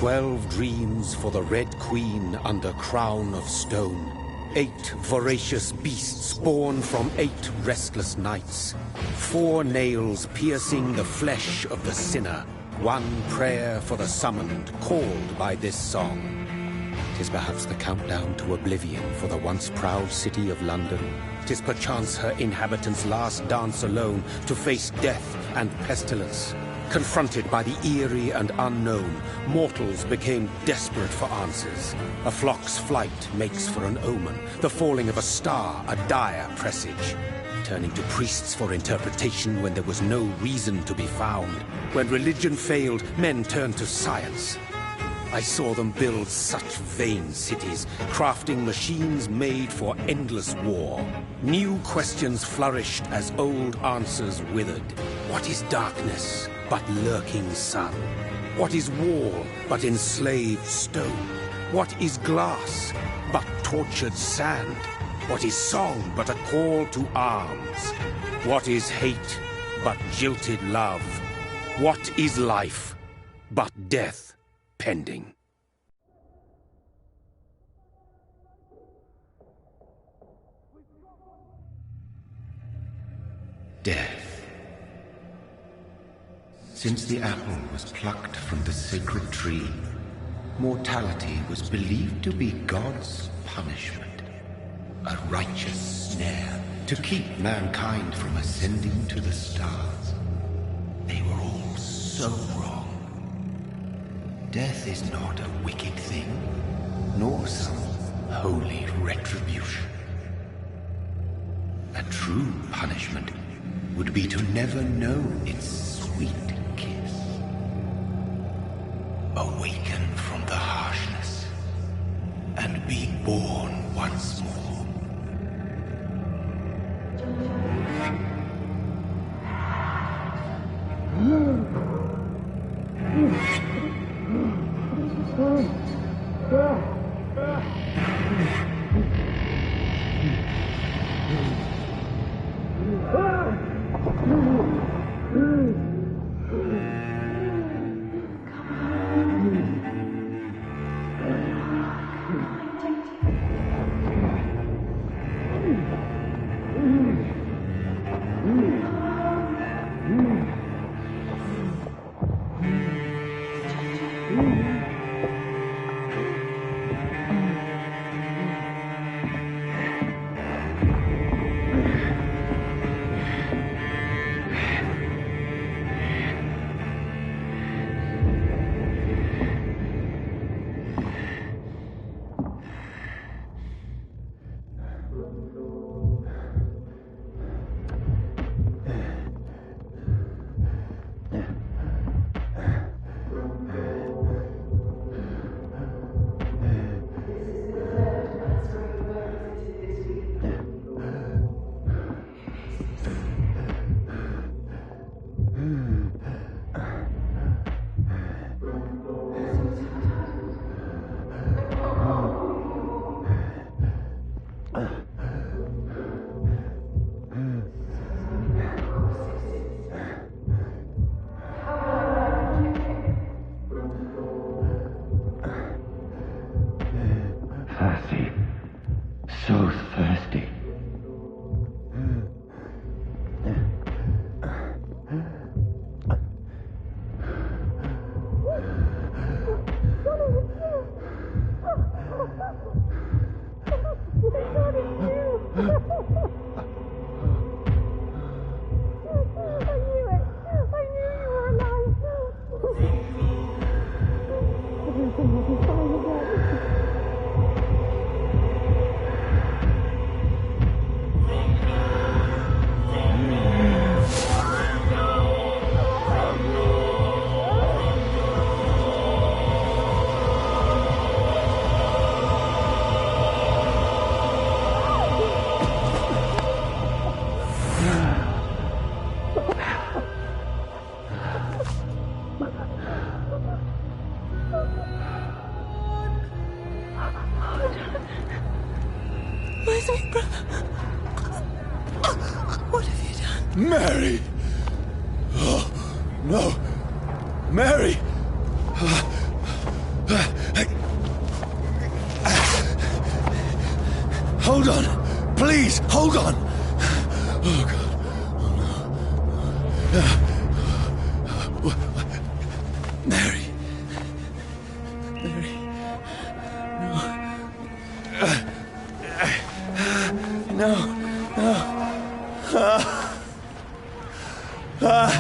12 dreams for the Red Queen under crown of stone. 8 voracious beasts born from 8 restless nights. 4 nails piercing the flesh of the sinner. 1 prayer for the summoned, called by this song. 'Tis perhaps the countdown to oblivion for the once proud city of London. 'Tis perchance her inhabitants' last dance alone to face death and pestilence. Confronted by the eerie and unknown, mortals became desperate for answers. A flock's flight makes for an omen, the falling of a star a dire presage. Turning to priests for interpretation when there was no reason to be found. When religion failed, men turned to science. I saw them build such vain cities, crafting machines made for endless war. New questions flourished as old answers withered. What is darkness but lurking sun? What is wall but enslaved stone? What is glass but tortured sand? What is song but a call to arms? What is hate but jilted love? What is life but death pending? Death. Since the apple was plucked from the sacred tree, mortality was believed to be God's punishment. A righteous snare to keep mankind from ascending to the stars. They were all so wrong. Death is not a wicked thing, nor some holy retribution. A true punishment would be to never know its sweet kiss. Awaken from the harshness and be born once more. Thirsty. So thirsty. My sweet brother. What have you done? Mary! Oh, no. Mary! Hold on. Please, hold on. Oh, God. Oh, no. Mary. Mary. No. No.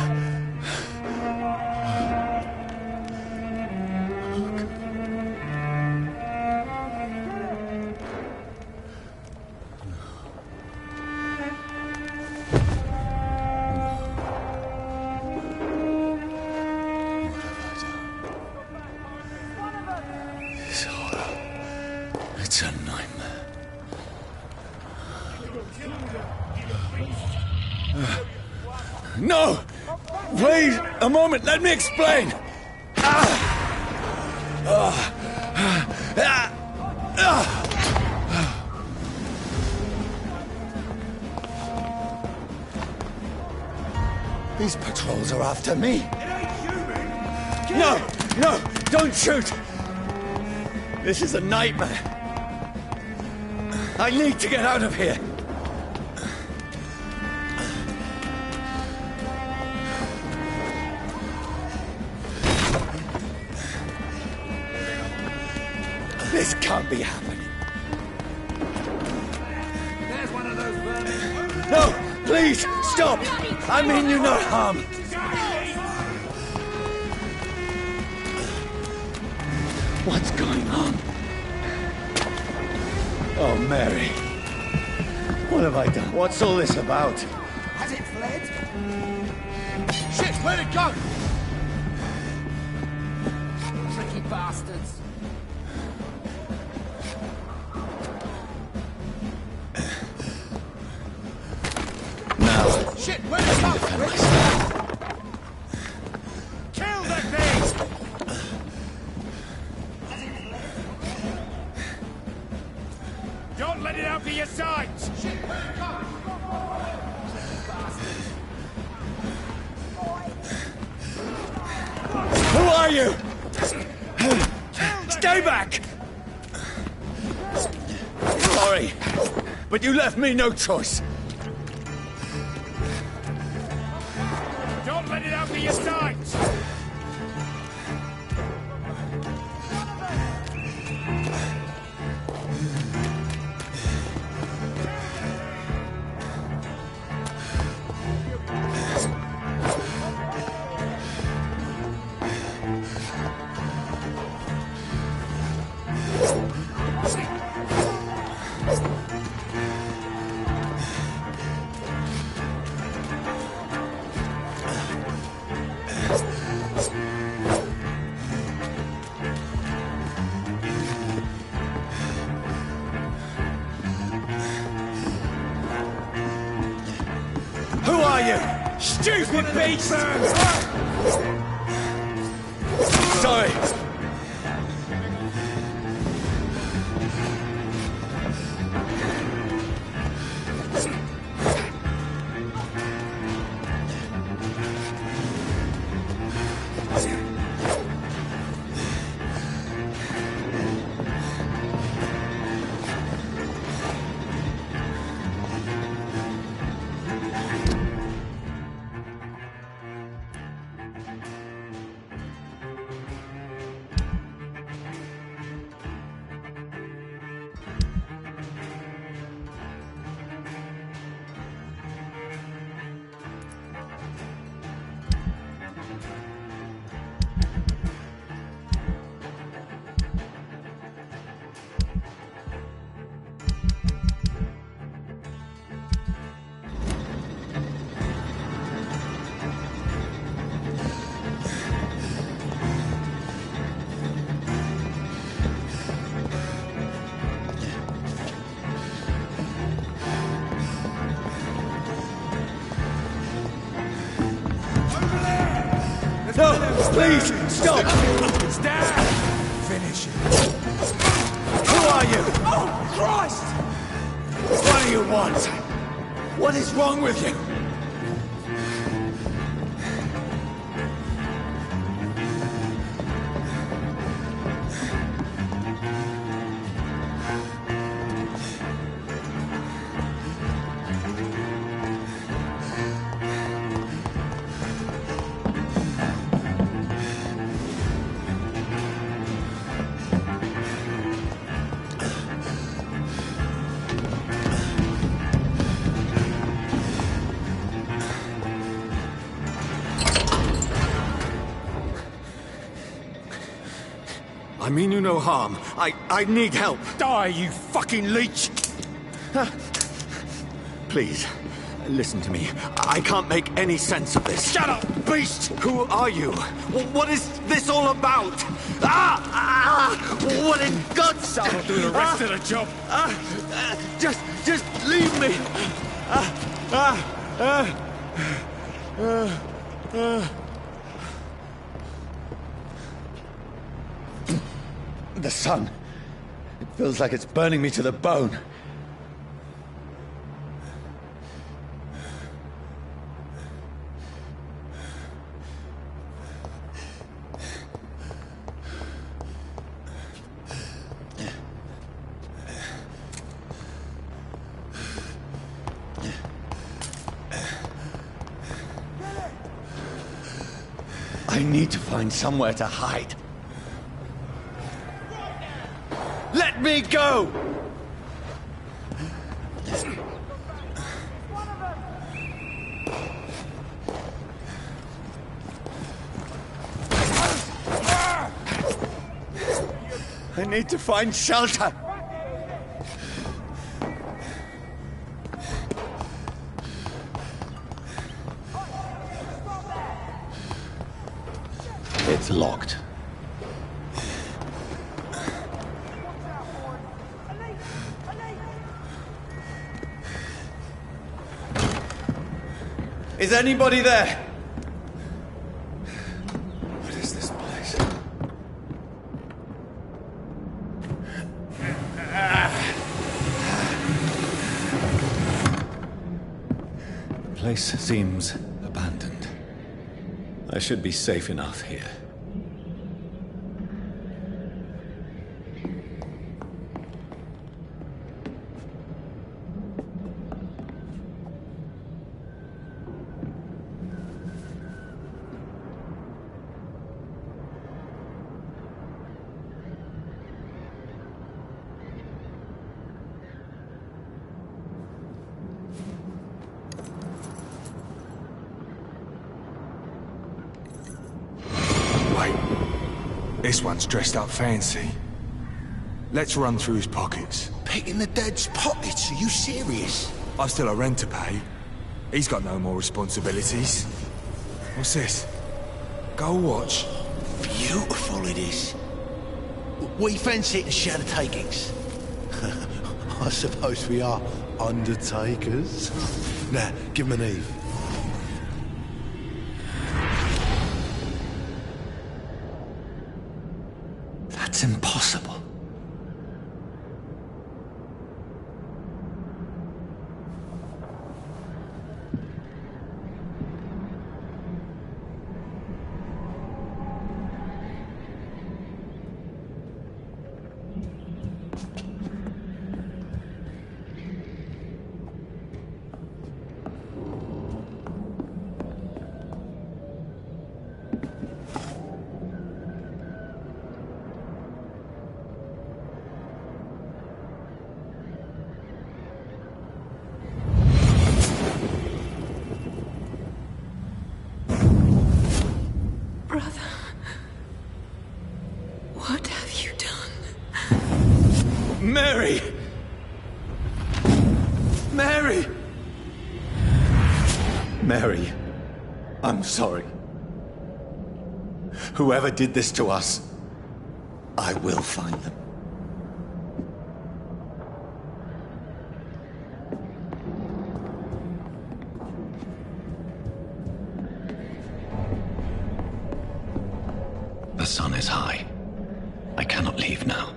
It's a nightmare. No! Please, a moment, let me explain! These patrols are after me. No! No! Don't shoot! This is a nightmare. I need to get out of here. This can't be happening. There's one of those vermin. No! Please! Stop! I mean you no harm. What's going on? Oh, Mary. What have I done? What's all this about? Has it fled? Shit, where'd it go? Tricky bastards. Now, Shit, where'd it go? defend myself. Kill the thing! Don't let it out to your sides! Shit, where'd it go? Who are you? Stay back! Sorry, but you left me no choice. Don't let it out to your sides! Who are you? Stupid beast! Sorry. No, please, stop! It's down! Finish it. Who are you? Oh, Christ! What do you want? What is wrong with you? I mean you no harm. I need help. Die, you fucking leech! Please, listen to me. I can't make any sense of this. Shut up, beast! Who are you? What is this all about? What in God's... I'll do the rest of the job. Just leave me. The sun. It feels like it's burning me to the bone. I need to find somewhere to hide. Let me go! I need to find shelter. It's locked. Is anybody there? What is this place? The place seems abandoned. I should be safe enough here. This one's dressed up fancy. Let's run through his pockets. Picking the dead's pockets? Are you serious? I've still a rent to pay. He's got no more responsibilities. What's this? Gold watch. Beautiful it is. We fancy it and share the takings. I suppose we are undertakers. Now, give him an Eve. That's impossible. Brother, what have you done? Mary! Mary! Mary, I'm sorry. Whoever did this to us, I will find them. The sun is high. I cannot leave now.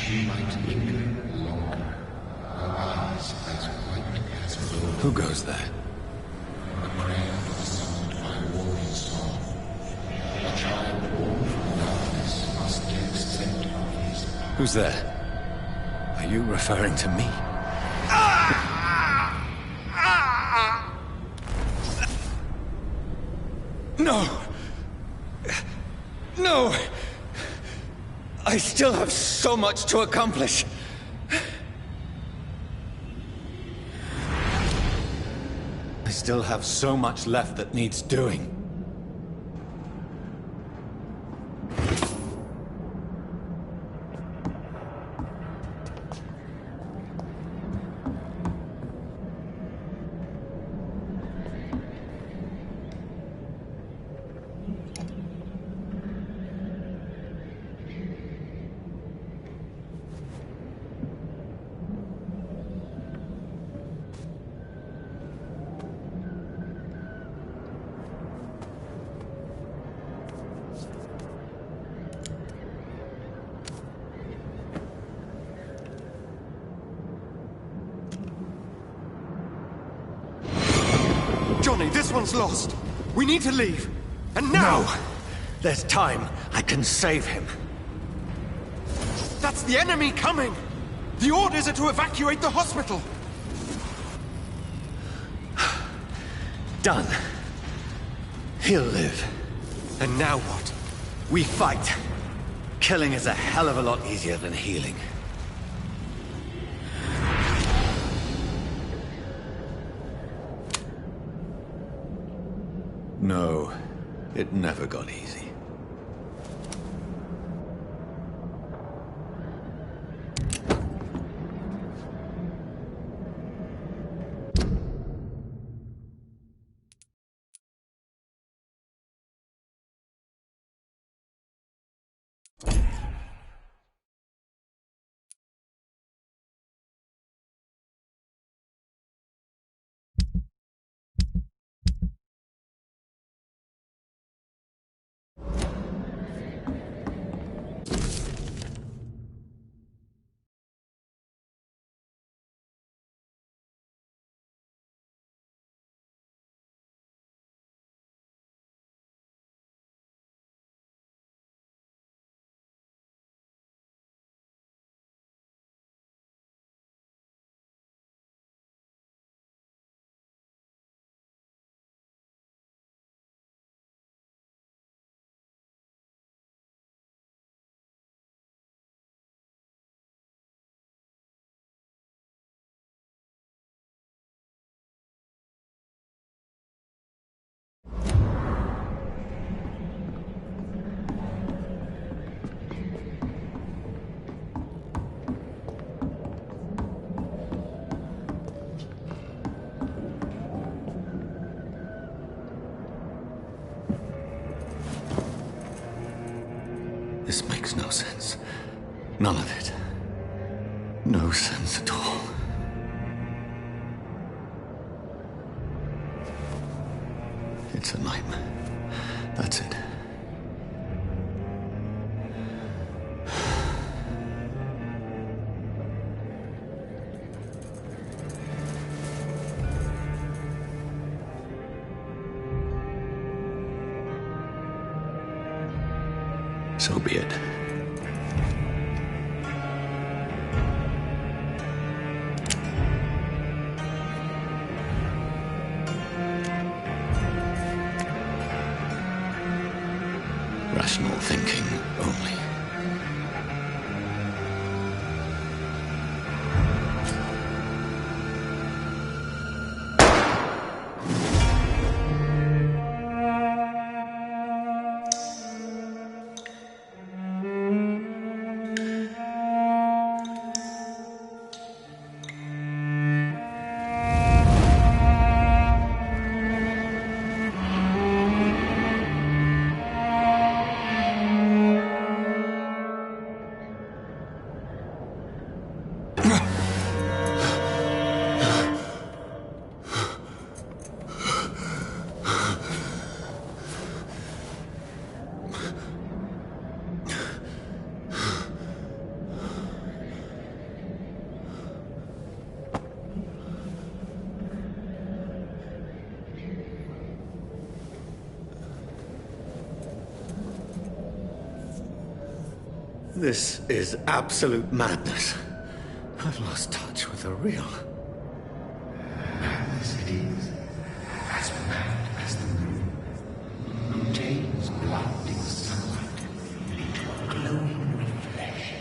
she might linger longer, her eyes as white as gold. Who goes there? A prayer summoned by warrior song. A child born from darkness must accept of his power. Who's there? Are you referring to me? No! No! I still have so much to accomplish. I still have so much left that needs doing. Johnny, this one's lost. We need to leave. And now! No! There's time. I can save him. That's the enemy coming! The orders are to evacuate the hospital! Done. He'll live. And now what? We fight. Killing is a hell of a lot easier than healing. No, it never got easy. This makes no sense. None of it. No sense at all. It's a nightmare. That's it. So be it. Rational thinking only. This is absolute madness. I've lost touch with the real. Mad as it is, as mad as the moon, who takes blinding sunlight into a glowing flesh.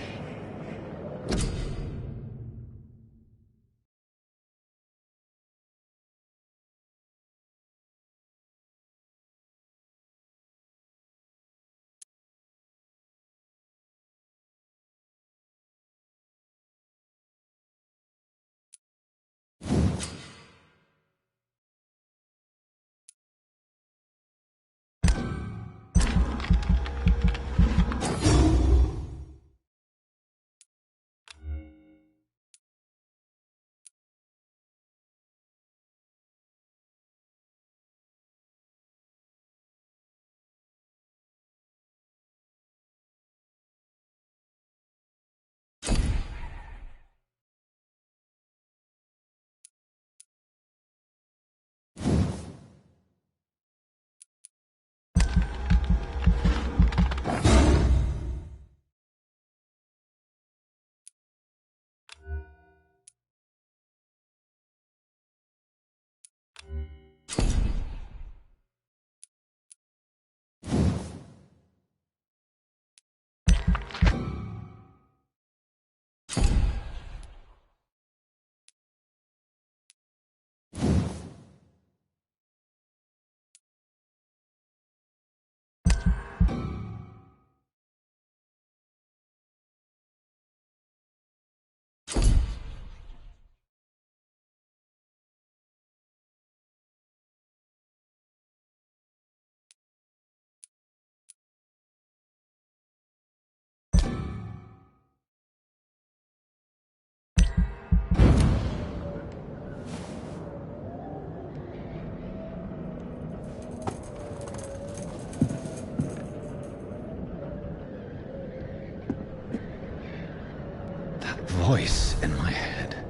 Voice in my head.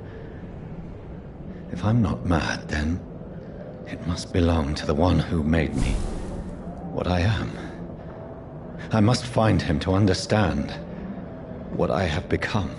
If I'm not mad, then it must belong to the one who made me what I am. I must find him to understand what I have become.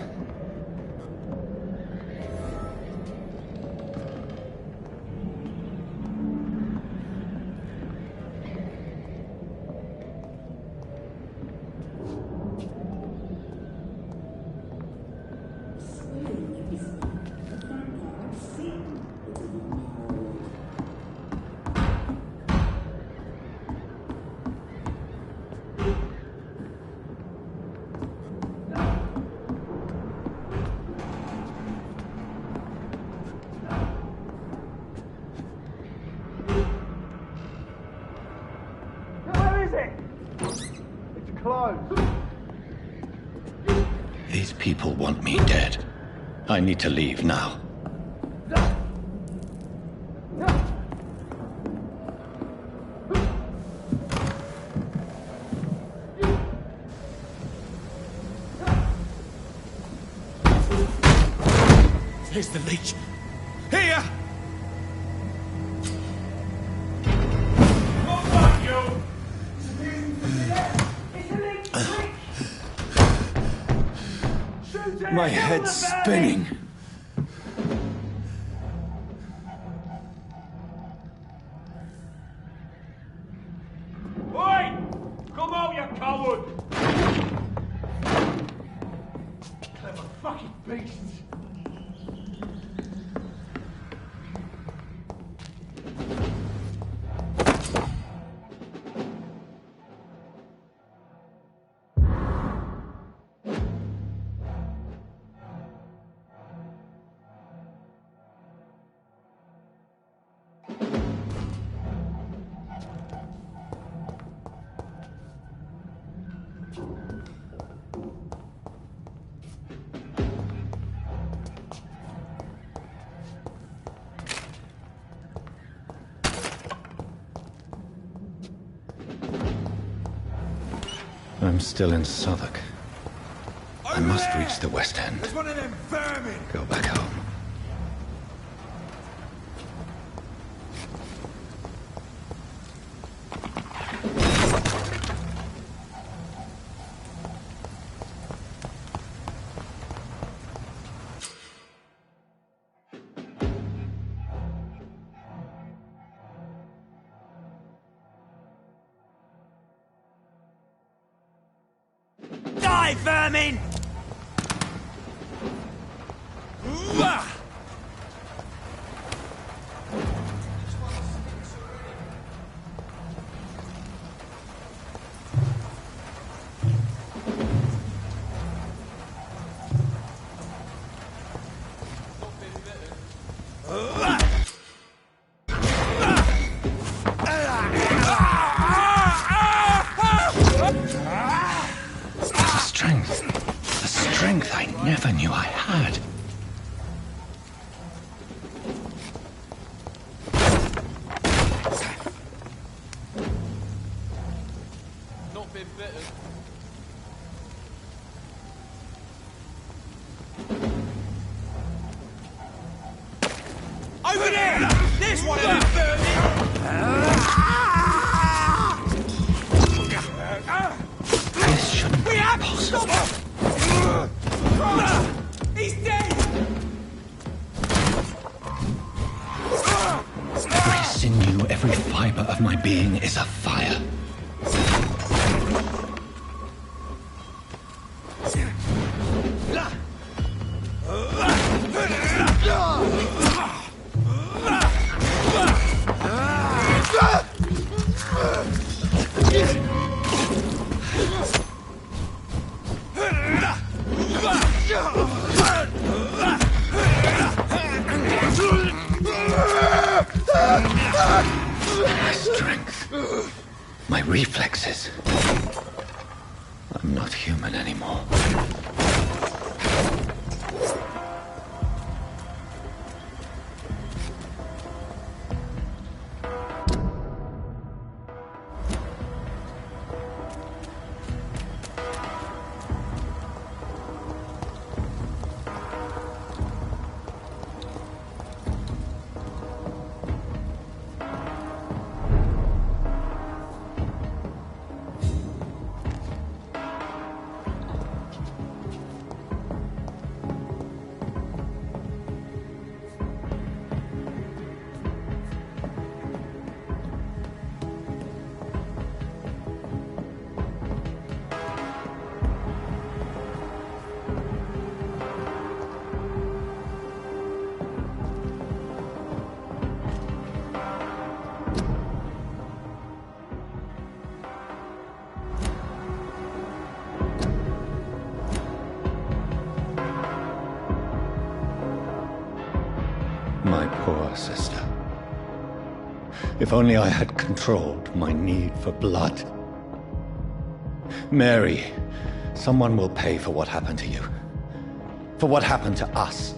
These people want me dead. I need to leave now. Here's the leech. Here! My head's spinning. Oi! Come out, you coward! Clever fucking beasts! I'm still in Southwark. I must reach the West End. There's one of them vermin! Go back home. vermin! The strength I never knew I had. Not been bitten. Over there! There's one of them This shouldn't be possible. He's dead! Every sinew, every fiber of my being is afire. My strength, my reflexes. I'm not human anymore. My poor sister. If only I had controlled my need for blood. Mary, someone will pay for what happened to you. For what happened to us.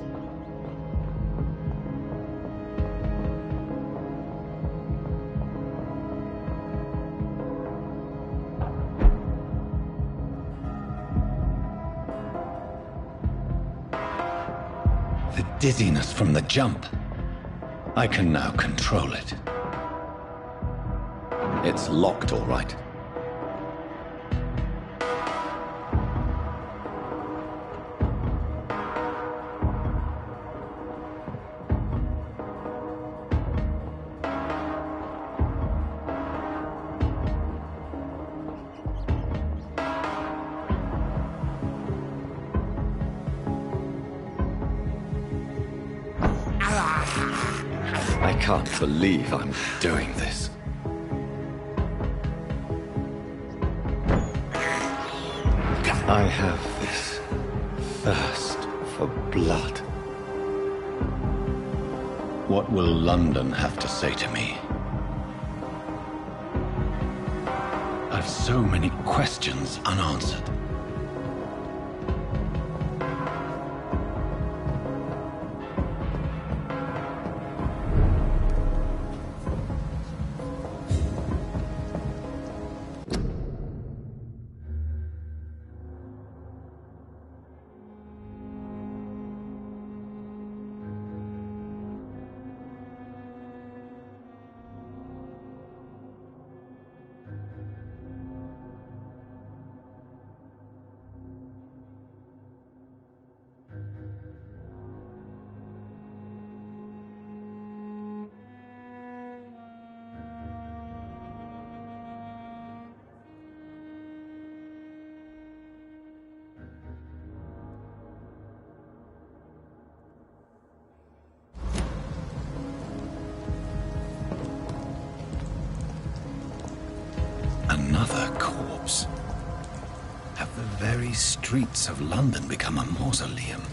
The dizziness from the jump. I can now control it. It's locked, all right. I can't believe I'm doing this. I have this thirst for blood. What will London have to say to me? I've so many questions unanswered. these streets of London become a mausoleum?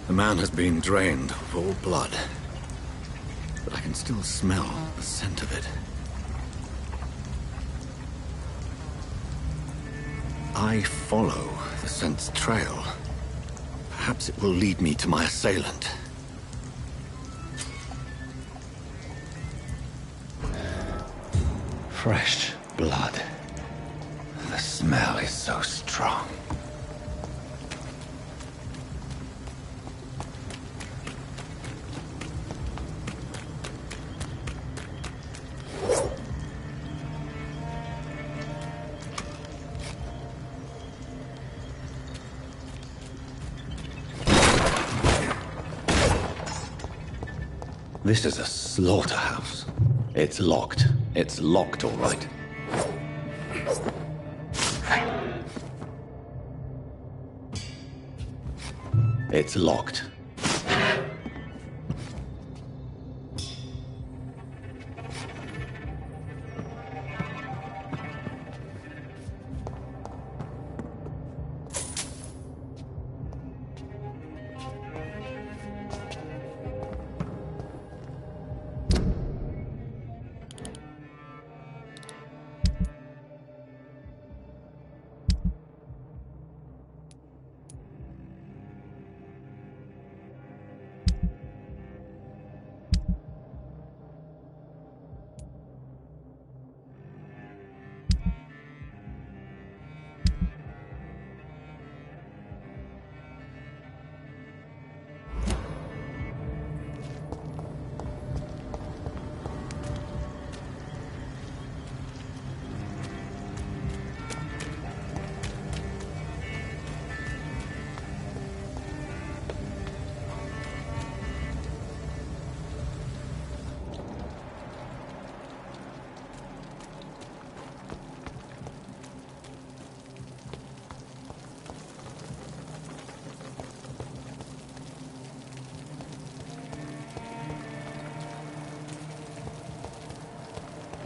The man has been drained of all blood, but I can still smell the scent of it. I follow the scent's trail. Perhaps it will lead me to my assailant. Fresh blood. The smell is so strong. This is a slaughterhouse. It's locked. It's locked, all right. It's locked.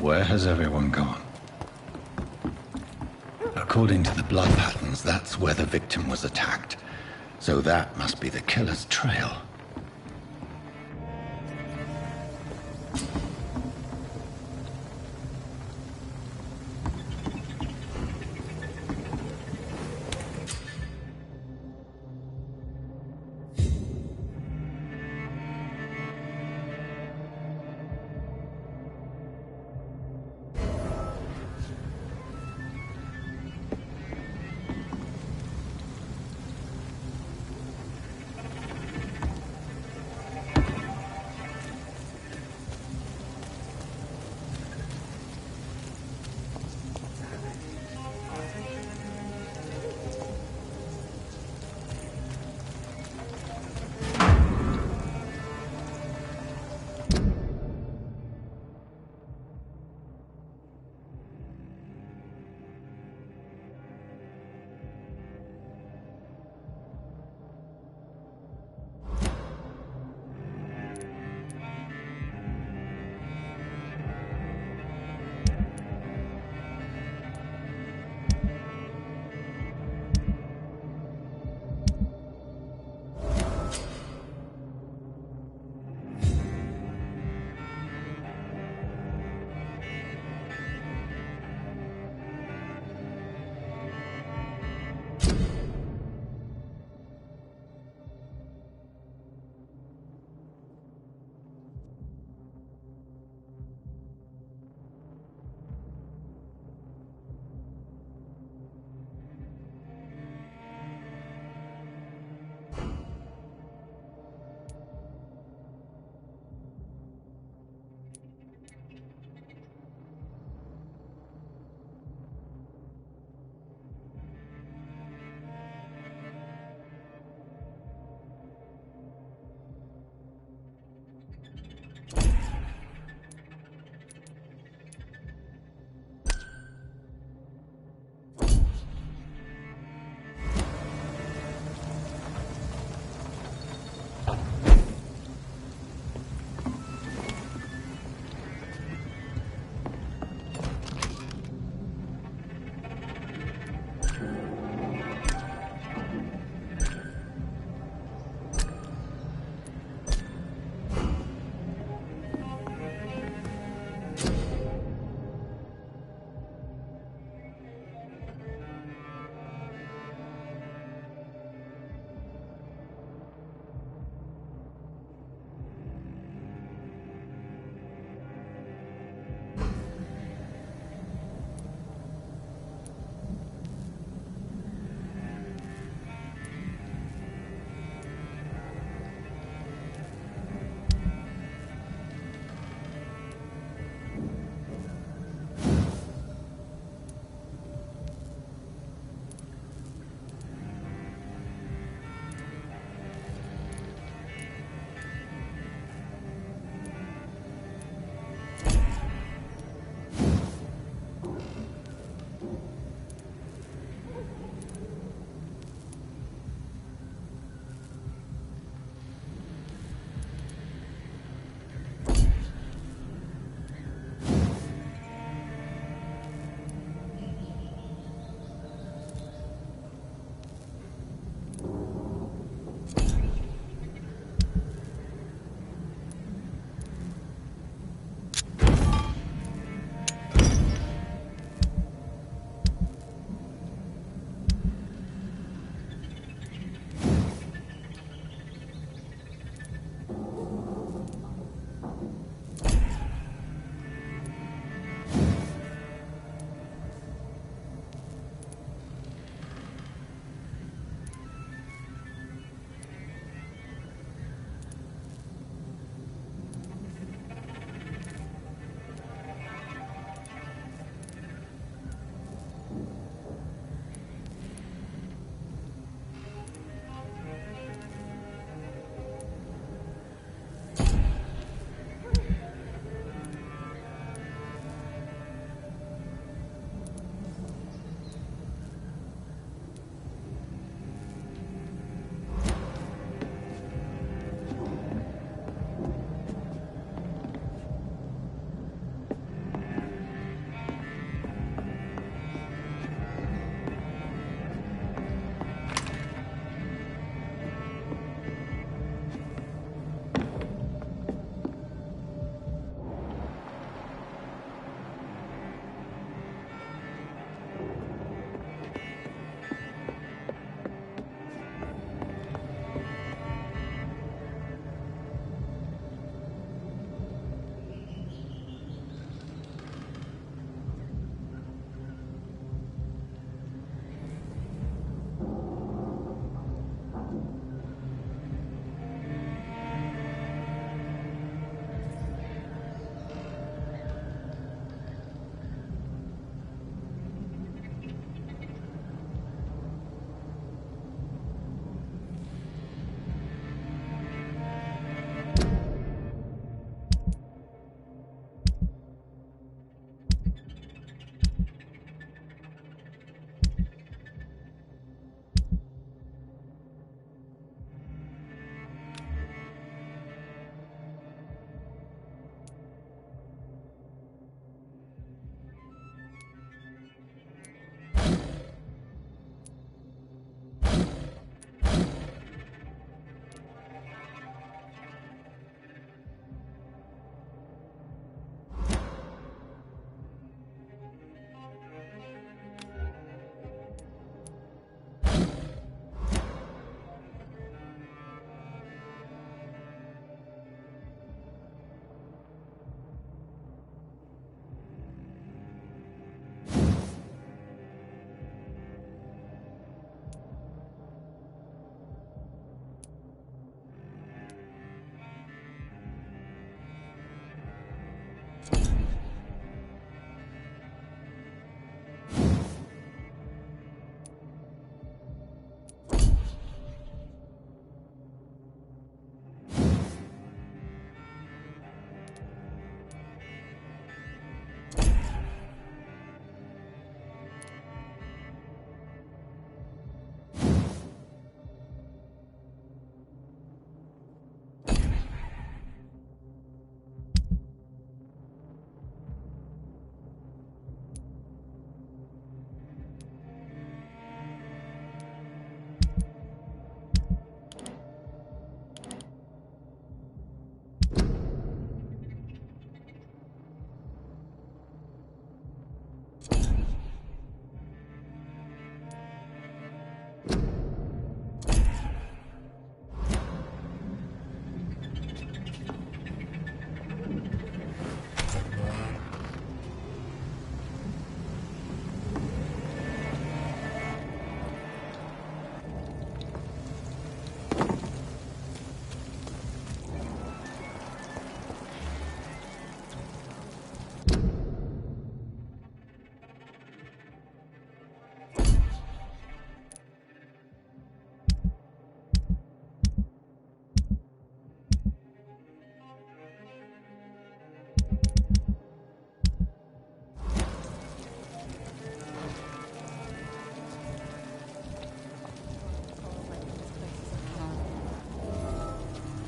Where has everyone gone? According to the blood patterns, that's where the victim was attacked. So that must be the killer's trail.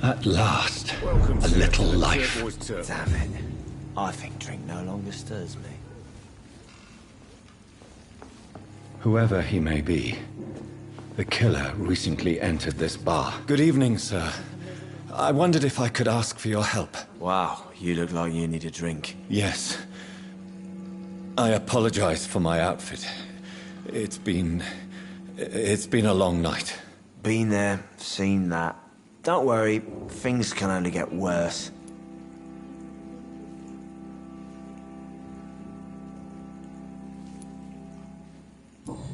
At last, Welcome a to little the life. Turquoise Turtle. Damn it. I think drink no longer stirs me. Whoever he may be, the killer recently entered this bar. Good evening, sir. I wondered if I could ask for your help. Wow, you look like you need a drink. Yes. I apologize for my outfit. It's been a long night. Been there, seen that. Don't worry, things can only get worse.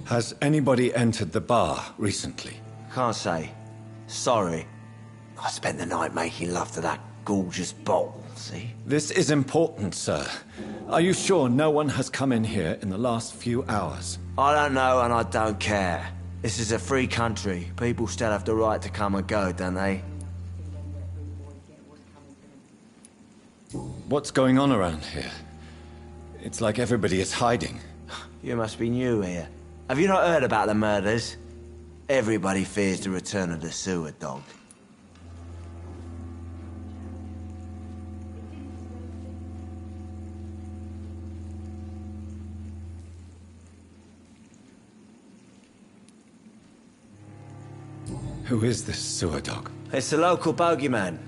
Has anybody entered the bar recently? Can't say. Sorry. I spent the night making love to that gorgeous bottle, see? This is important, sir. Are you sure no one has come in here in the last few hours? I don't know and I don't care. This is a free country. People still have the right to come and go, don't they? What's going on around here? It's like everybody is hiding. You must be new here. Have you not heard about the murders? Everybody fears the return of the sewer dog. Who is this sewer dog? It's the local bogeyman.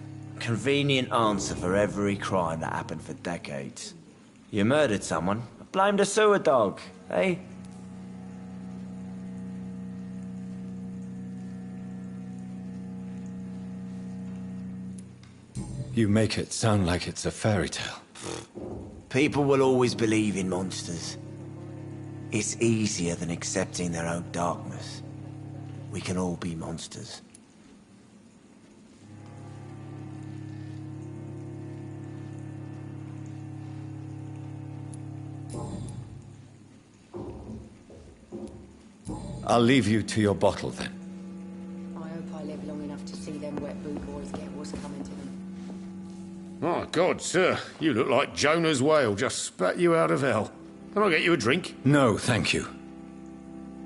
Convenient answer for every crime that happened for decades. You murdered someone, blame the sewer dog, eh? You make it sound like it's a fairy tale. People will always believe in monsters. It's easier than accepting their own darkness. We can all be monsters. I'll leave you to your bottle then. I hope I live long enough to see them wet boot boys get what's coming to them. My God, sir, you look like Jonah's whale just spat you out of hell. Can I get you a drink? No, thank you.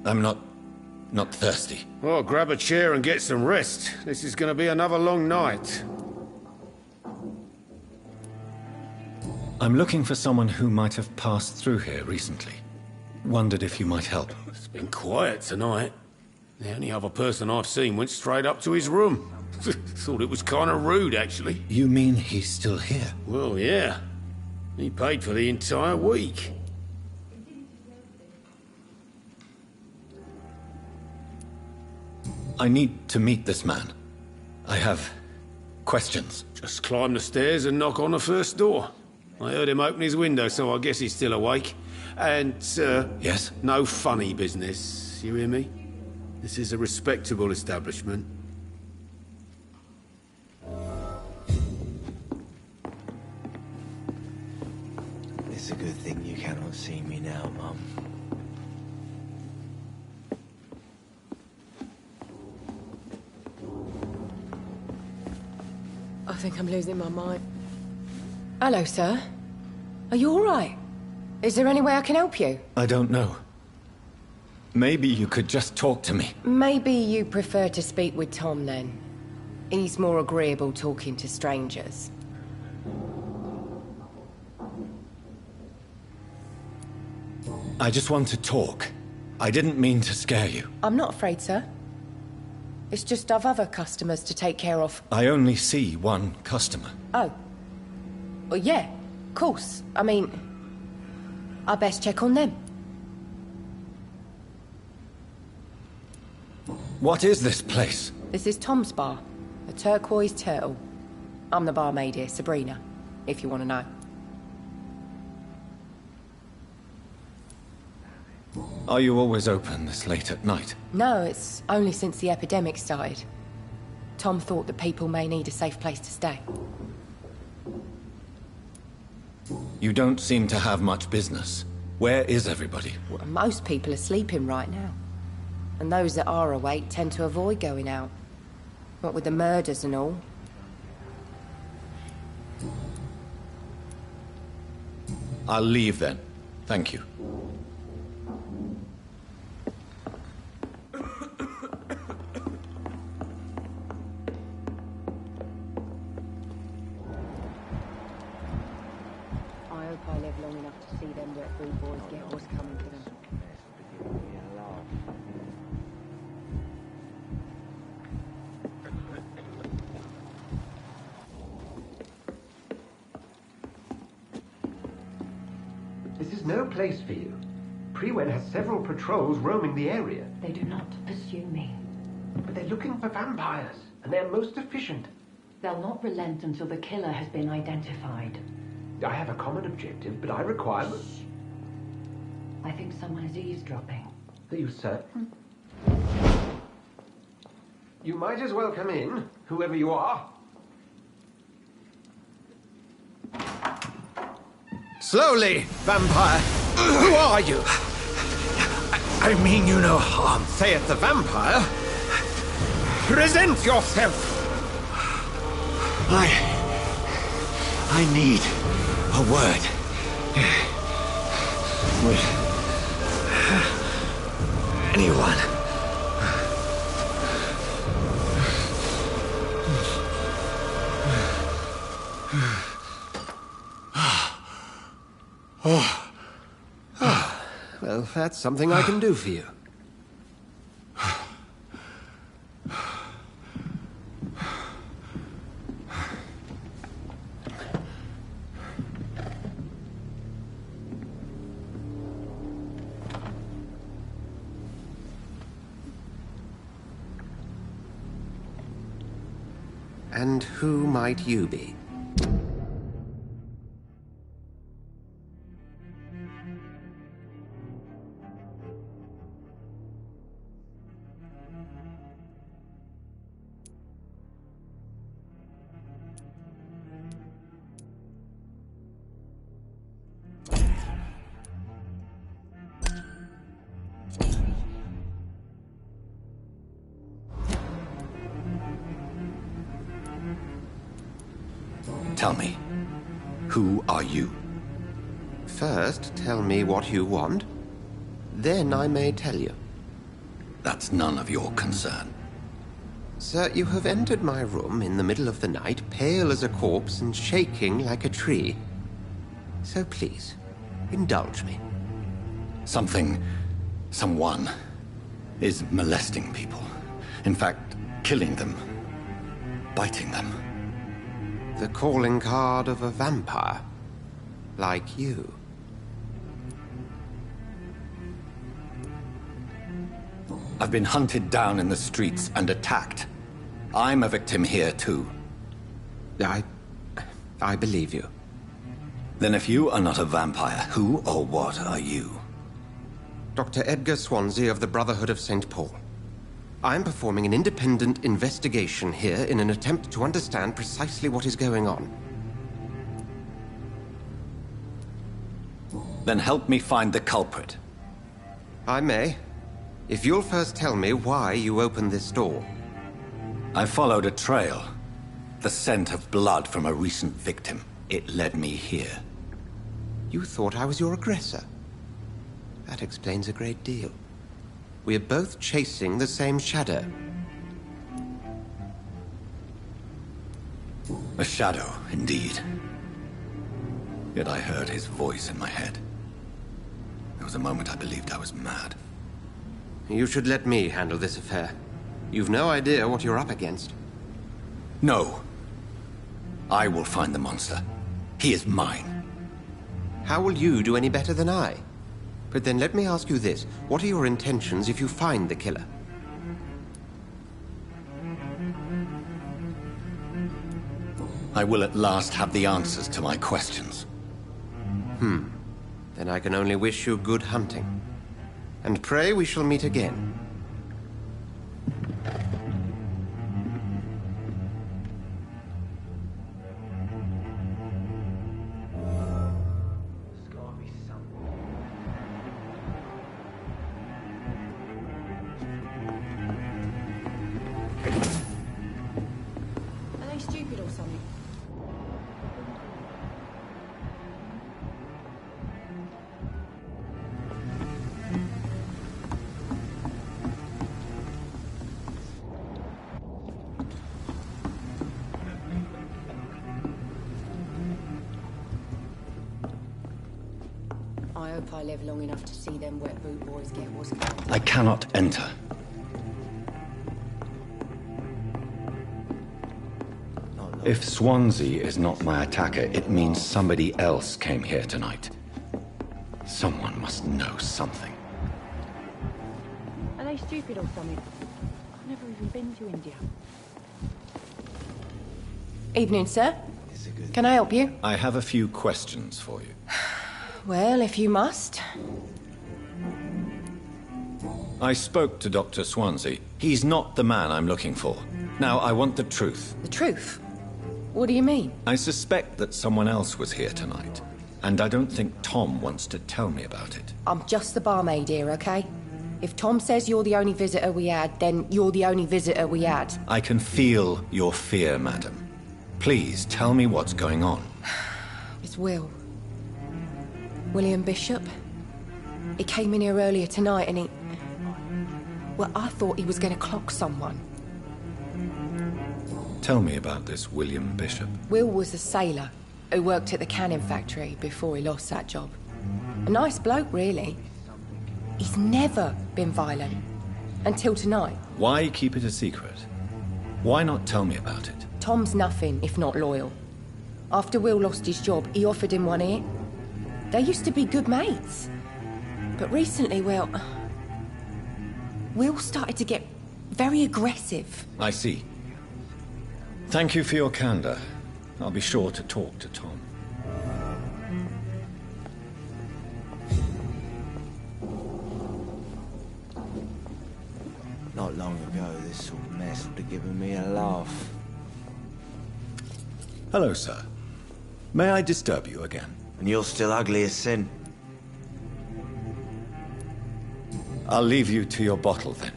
I'm not thirsty. Well, grab a chair and get some rest. This is going to be another long night. I'm looking for someone who might have passed through here recently. Wondered if you might help. It's been quiet tonight. The only other person I've seen went straight up to his room. Thought it was kind of rude, actually. You mean he's still here? Well, yeah. He paid for the entire week. I need to meet this man. I have questions. Just climb the stairs and knock on the first door. I heard him open his window, so I guess he's still awake. And, Yes? no funny business, you hear me? This is a respectable establishment. It's a good thing you cannot see me now, Mum. I think I'm losing my mind. Hello, sir. Are you all right? Is there any way I can help you? I don't know. Maybe you could just talk to me. Maybe you prefer to speak with Tom, then. He's more agreeable talking to strangers. I just want to talk. I didn't mean to scare you. I'm not afraid, sir. It's just I've other customers to take care of. I only see one customer. Oh. Well, yeah, of course. I mean, I best check on them. What is this place? This is Tom's bar, a Turquoise Turtle. I'm the barmaid here, Sabrina, if you want to know. Are you always open this late at night? No, it's only since the epidemic started. Tom thought that people may need a safe place to stay. You don't seem to have much business. Where is everybody? Well, most people are sleeping right now. And those that are awake tend to avoid going out. What with the murders and all. I'll leave then. Thank you. no place for you. Prewen has several patrols roaming the area. They do not pursue me. But they're looking for vampires, and they're most efficient. They'll not relent until the killer has been identified. I have a common objective, but I require... I think someone is eavesdropping. Are you certain? You might as well come in, whoever you are. Slowly, vampire! Who are you? I mean you no harm, saith the vampire. Present yourself! I need a word with anyone. Well, that's something I can do for you. And who might you be? Tell me, who are you? First, tell me what you want. Then I may tell you. That's none of your concern. Sir, you have entered my room in the middle of the night, pale as a corpse and shaking like a tree. So please, indulge me. Someone is molesting people. In fact, killing them. Biting them. The calling card of a vampire. Like you. I've been hunted down in the streets and attacked. I'm a victim here, too. I believe you. Then if you are not a vampire, who or what are you? Dr. Edgar Swansea of the Brotherhood of St. Paul. I'm performing an independent investigation here in an attempt to understand precisely what is going on. Then help me find the culprit. I may. If you'll first tell me why you opened this door. I followed a trail. The scent of blood from a recent victim. It led me here. You thought I was your aggressor. That explains a great deal. We are both chasing the same shadow. A shadow, indeed. Yet I heard his voice in my head. There was a moment I believed I was mad. You should let me handle this affair. You've no idea what you're up against. No. I will find the monster. He is mine. How will you do any better than I? But then let me ask you this. What are your intentions if you find the killer? I will at last have the answers to my questions. Then I can only wish you good hunting. And pray we shall meet again. Are they stupid or something? I hope I live long enough to see them wet boot boys get what's coming. I cannot enter. If Swansea is not my attacker, it means somebody else came here tonight. Someone must know something. Are they stupid or something? I've never even been to India. Evening, sir. Can I help you? I have a few questions for you. Well, if you must. I spoke to Dr. Swansea. He's not the man I'm looking for. Now, I want the truth. The truth? What do you mean? I suspect that someone else was here tonight, and I don't think Tom wants to tell me about it. I'm just the barmaid here, okay? If Tom says you're the only visitor we had, then you're the only visitor we had. I can feel your fear, madam. Please, tell me what's going on. It's Will. William Bishop. He came in here earlier tonight and he... Well, I thought he was going to clock someone. Tell me about this William Bishop. Will was a sailor who worked at the cannon factory before he lost that job. A nice bloke, really. He's never been violent. Until tonight. Why keep it a secret? Why not tell me about it? Tom's nothing if not loyal. After Will lost his job, he offered him one ear. They used to be good mates. But recently, well... Will started to get very aggressive. I see. Thank you for your candor. I'll be sure to talk to Tom. Not long ago, this sort of mess would have given me a laugh. Hello, sir. May I disturb you again? And you're still ugly as sin. I'll leave you to your bottle, then.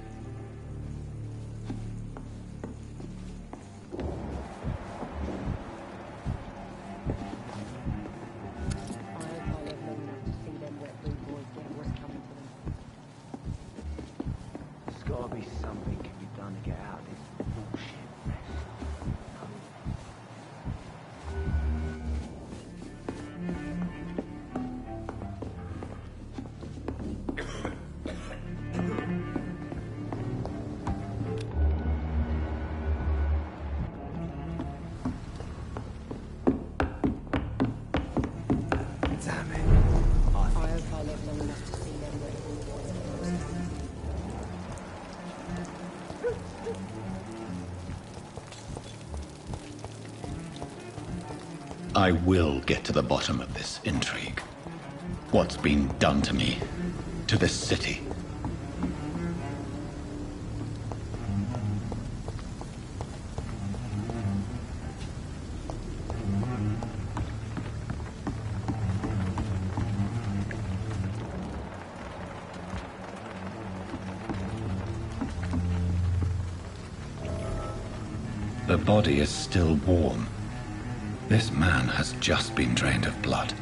There's gotta be something can be done to get out of this bullshit mess. Damn it. I hope I live long enough to see them wet I will get to the bottom of this intrigue. What's been done to me, to this city. The body is still warm. This man has just been drained of blood.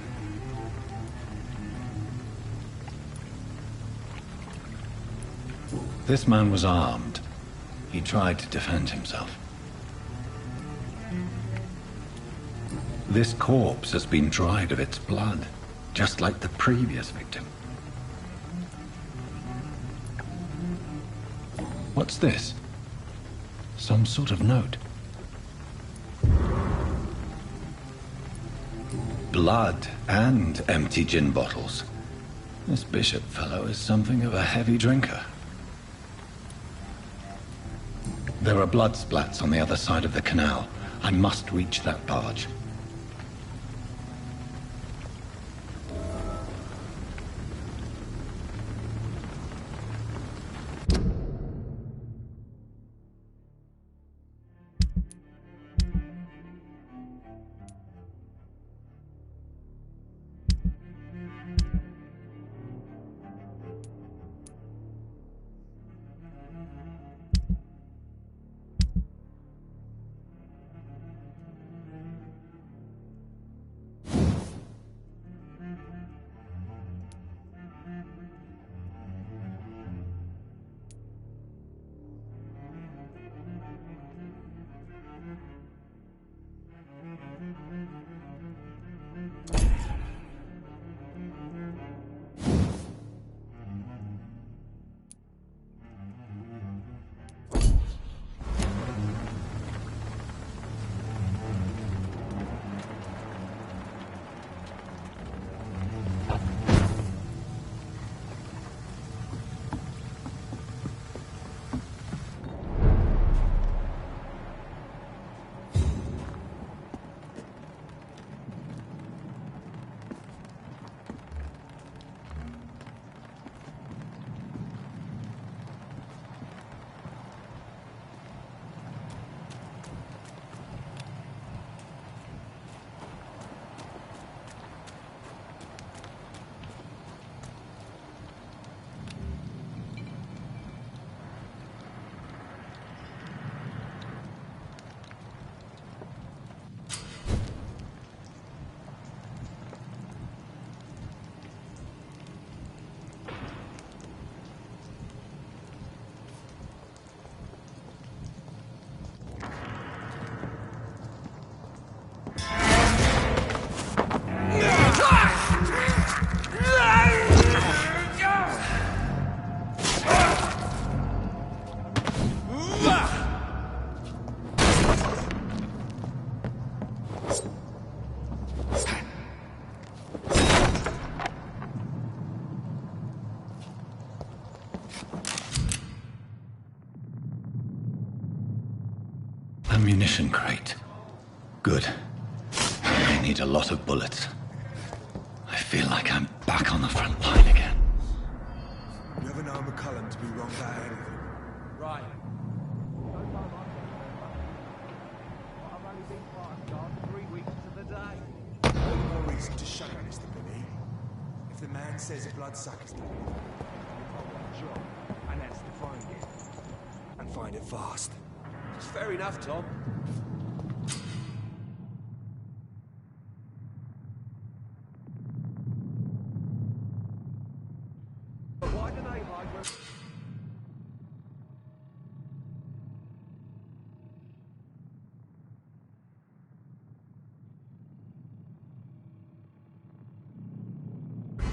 This man was armed. He tried to defend himself. This corpse has been dried of its blood, just like the previous victim. What's this? Some sort of note. Blood and empty gin bottles. This Bishop fellow is something of a heavy drinker. There are blood splats on the other side of the canal. I must reach that barge. A munition crate. Good. I need a lot of bullets. I feel like I'm back on the front line again. You ever know McCullum to be wrong about anything? Right. I've only been part of God 3 weeks to the day. All the more reason to shut up, Mr. Billy. If the man says a bloodsucker's done it, you've got one job, and that's to find it. And find it fast. It's fair enough, Tom. But why do they hide where...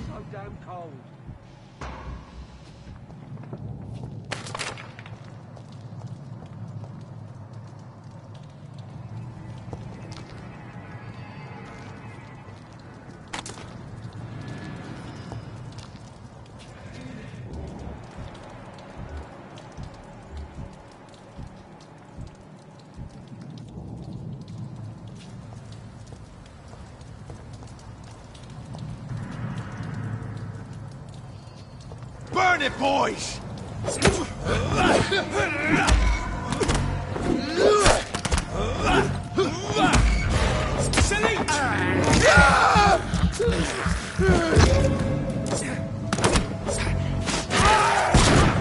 So damn cold. Burn it, boys!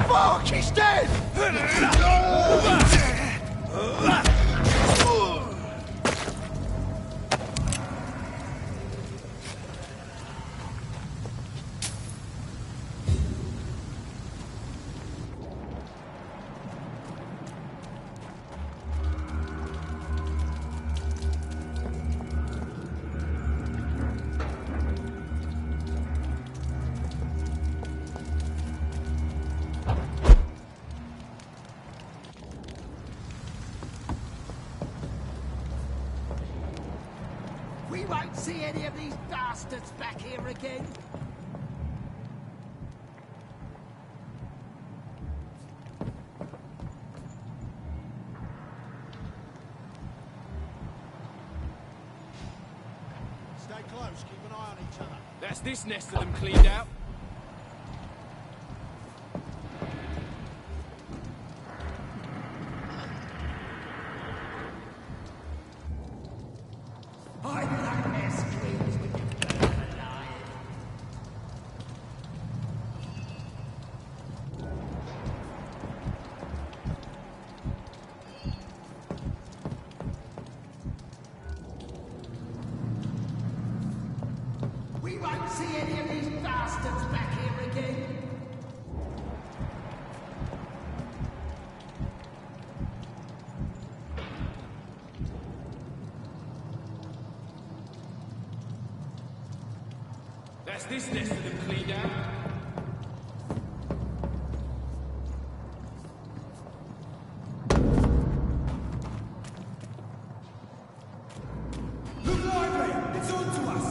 Fuck, he's dead! We won't see any of these bastards back here again. Stay close, keep an eye on each other. That's this nest of them cleaned out. I like their screams when you burn them alive. We won't see any of these bastards back here again. That's this nest of them cleaned out. Look lively! It's on to us!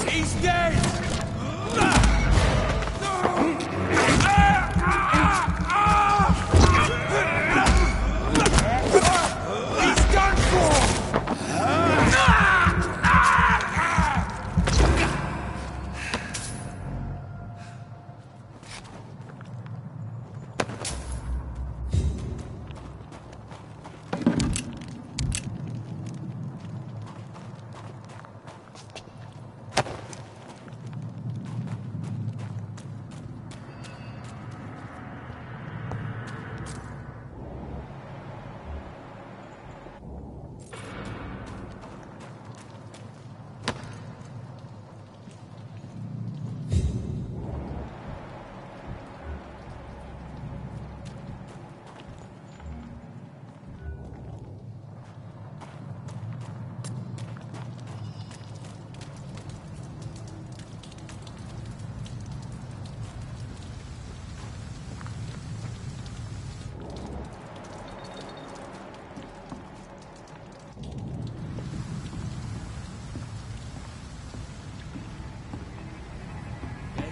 He's dead!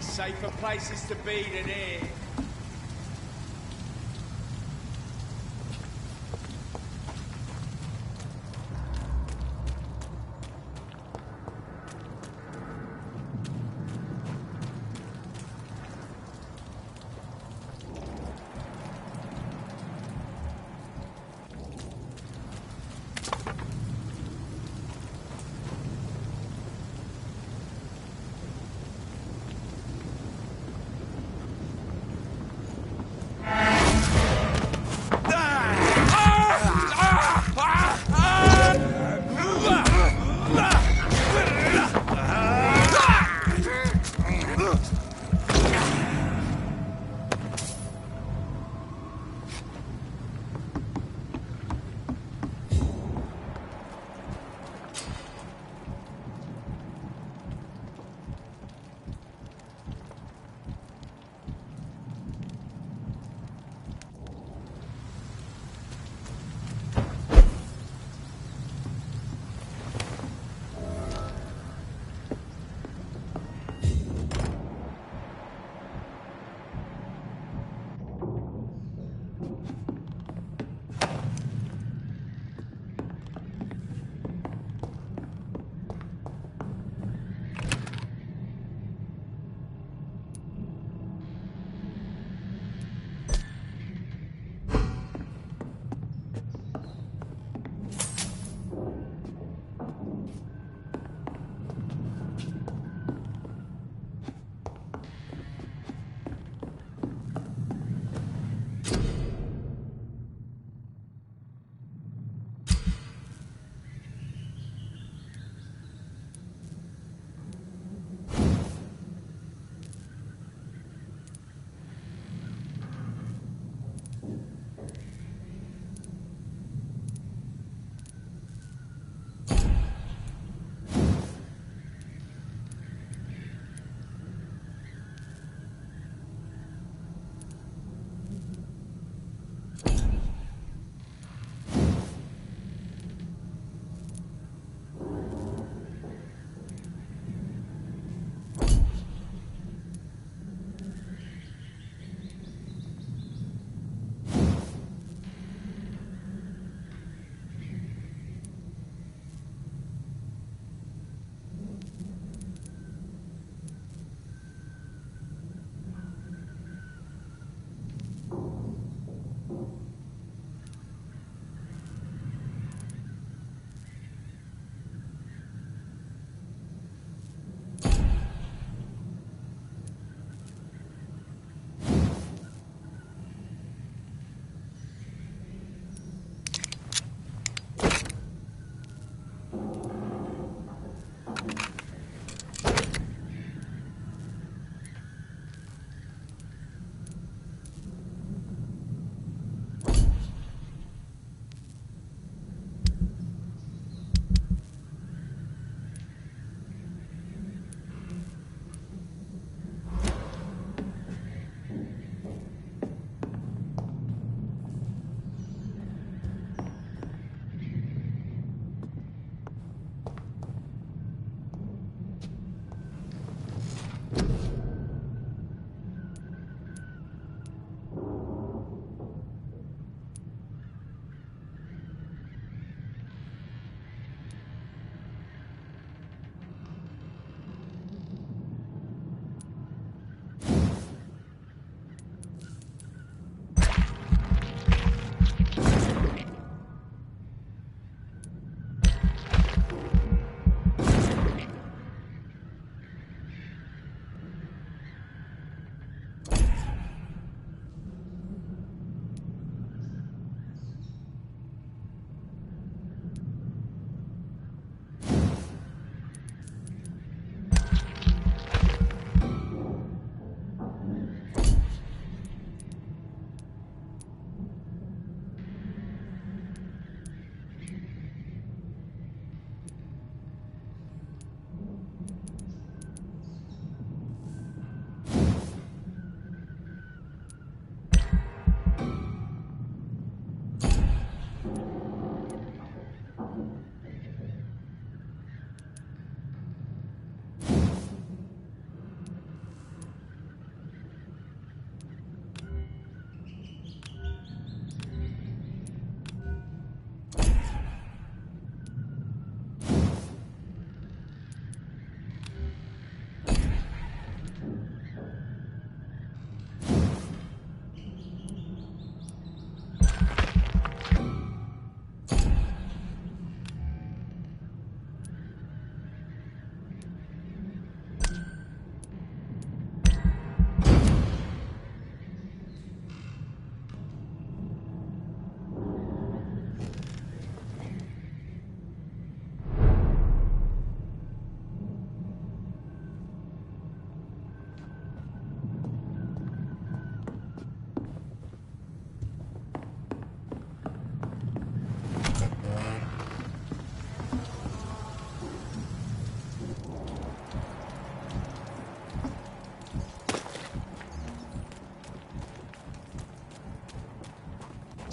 There's safer places to be than here.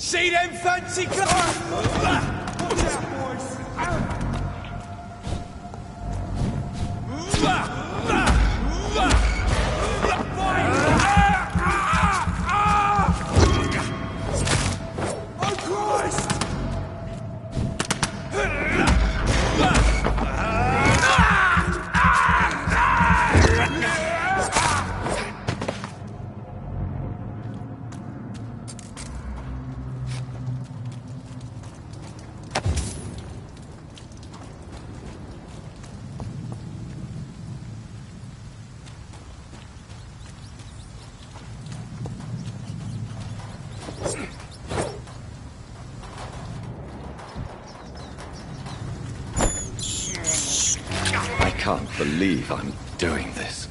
See them fancy cars? Watch out, boys! I can't believe I'm doing this.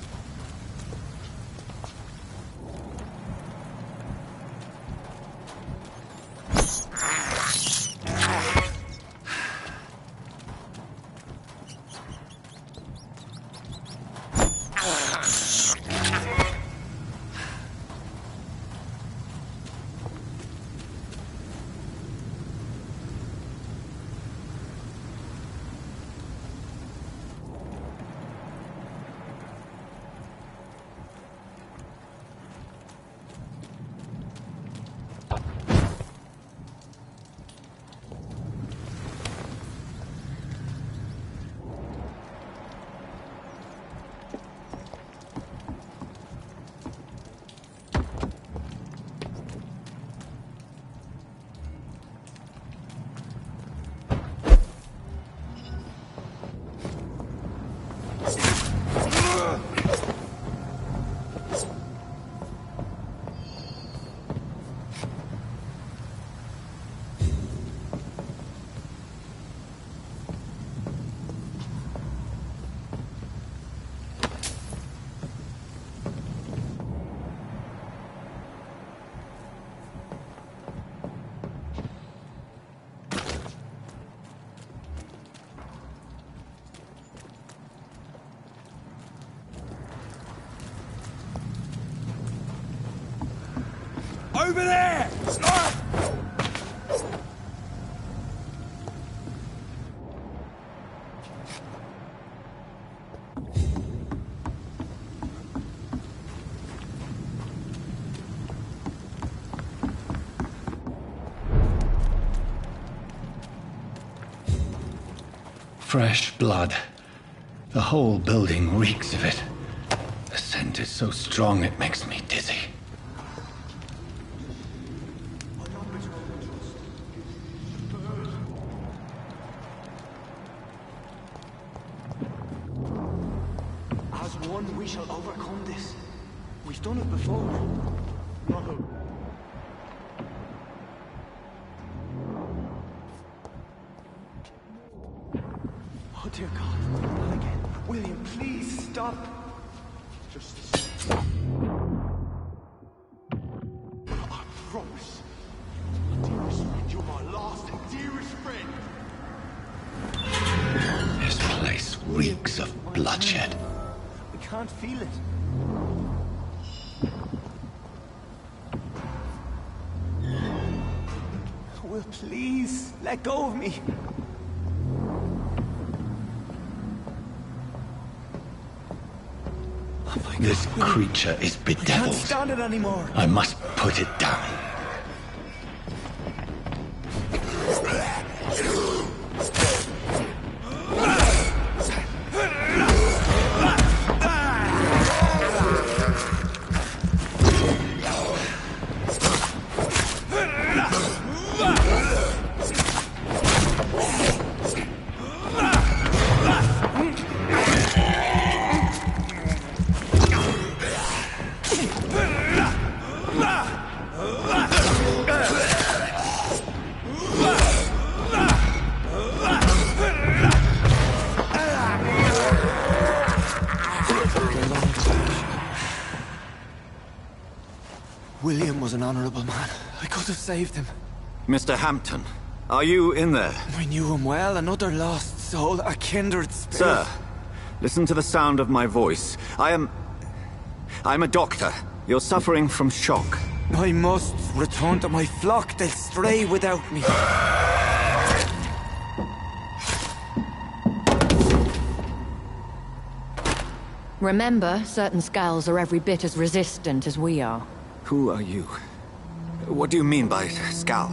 Over there! Fresh blood. The whole building reeks of it. The scent is so strong it makes me dizzy. As one, we shall overcome this. We've done it before. No. Oh dear God, not again. William, please stop. Just a second. I promise. Dearest friend, you're my last and dearest friend. This place reeks of bloodshed. We can't feel it. Will, please, let go of me. This creature is I can't bedeviled. stand it anymore. I must put it down. William was an honorable man. I could have saved him. Mr. Hampton, are you in there? We knew him well, another lost soul, a kindred spirit. Sir, listen to the sound of my voice. I'm a doctor. You're suffering from shock. I must return to my flock. They'll stray without me. Remember, certain skulls are every bit as resistant as we are. Who are you? What do you mean by skull?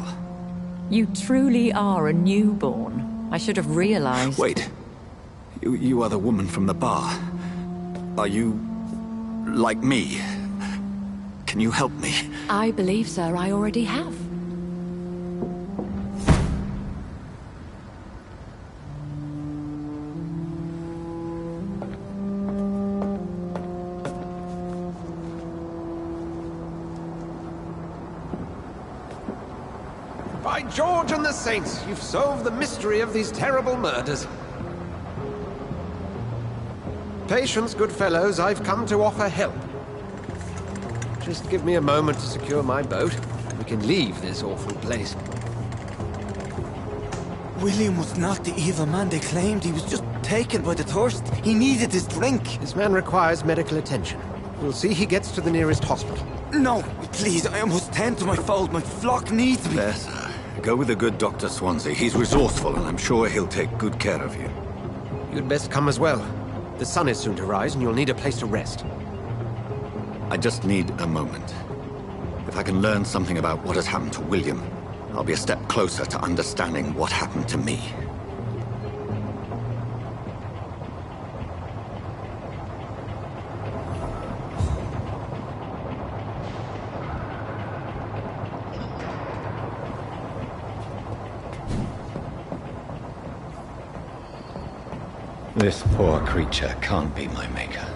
You truly are a newborn. I should have realized. Wait. You are the woman from the bar. Are you... like me? Can you help me? I believe, sir, I already have. By George and the Saints, you've solved the mystery of these terrible murders. Patience, good fellows, I've come to offer help. Just give me a moment to secure my boat. We can leave this awful place. William was not the evil man they claimed. He was just taken by the thirst. He needed his drink. This man requires medical attention. We'll see he gets to the nearest hospital. No, please, I must tend to my fold. My flock needs me. There, sir. Go with the good Dr. Swansea. He's resourceful, and I'm sure he'll take good care of you. You'd best come as well. The sun is soon to rise, and you'll need a place to rest. I just need a moment. If I can learn something about what has happened to William, I'll be a step closer to understanding what happened to me. This poor creature can't be my maker.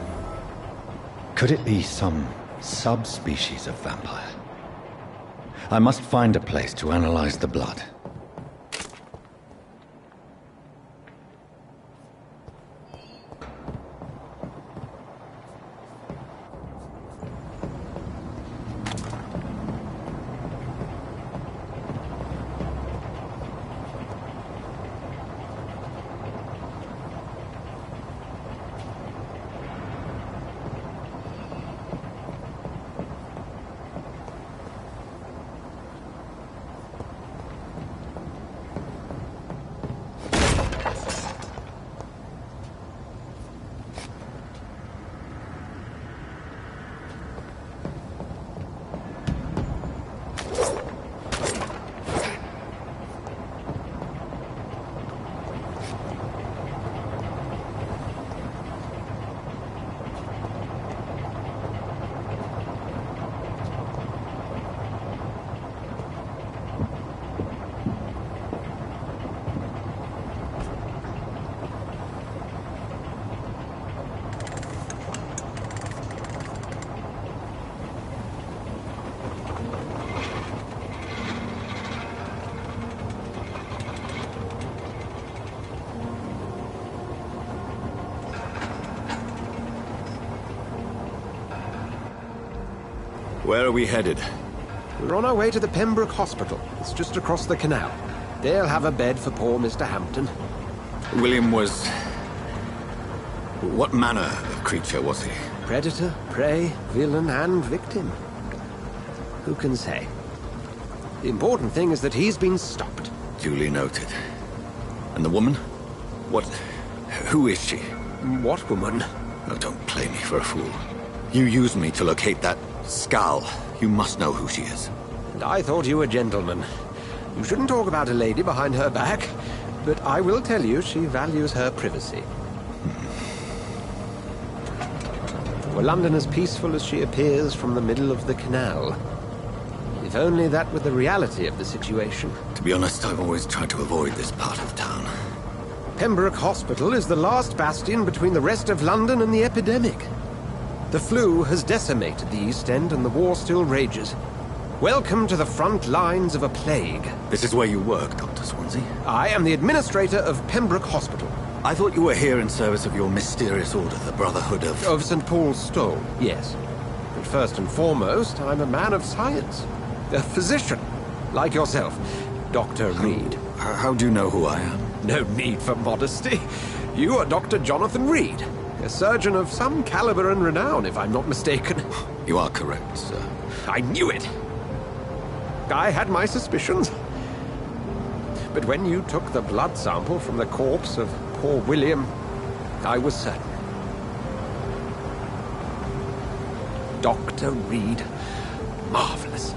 Could it be some subspecies of vampire? I must find a place to analyze the blood. Where are we headed? We're on our way to the Pembroke Hospital. It's just across the canal. They'll have a bed for poor Mr. Hampton. William was... what manner of creature was he? Predator, prey, villain, and victim. Who can say? The important thing is that he's been stopped. Duly noted. And the woman? What... who is she? What woman? Oh, don't play me for a fool. You used me to locate that skull. You must know who she is. And I thought you a gentleman. You shouldn't talk about a lady behind her back, but I will tell you she values her privacy. Were London as peaceful as she appears from the middle of the canal? If only that were the reality of the situation. To be honest, I've always tried to avoid this part of town. Pembroke Hospital is the last bastion between the rest of London and the epidemic. The flu has decimated the East End and the war still rages. Welcome to the front lines of a plague. This is where you work, Dr. Swansea? I am the administrator of Pembroke Hospital. I thought you were here in service of your mysterious order, the Brotherhood of... Of St. Paul's Stole, yes. But first and foremost, I'm a man of science. A physician, like yourself, Dr. Reed. How do you know who I am? No need for modesty. You are Dr. Jonathan Reed, a surgeon of some caliber and renown, if I'm not mistaken. You are correct, sir. I knew it! I had my suspicions. But when you took the blood sample from the corpse of poor William, I was certain. Dr. Reed. Marvelous.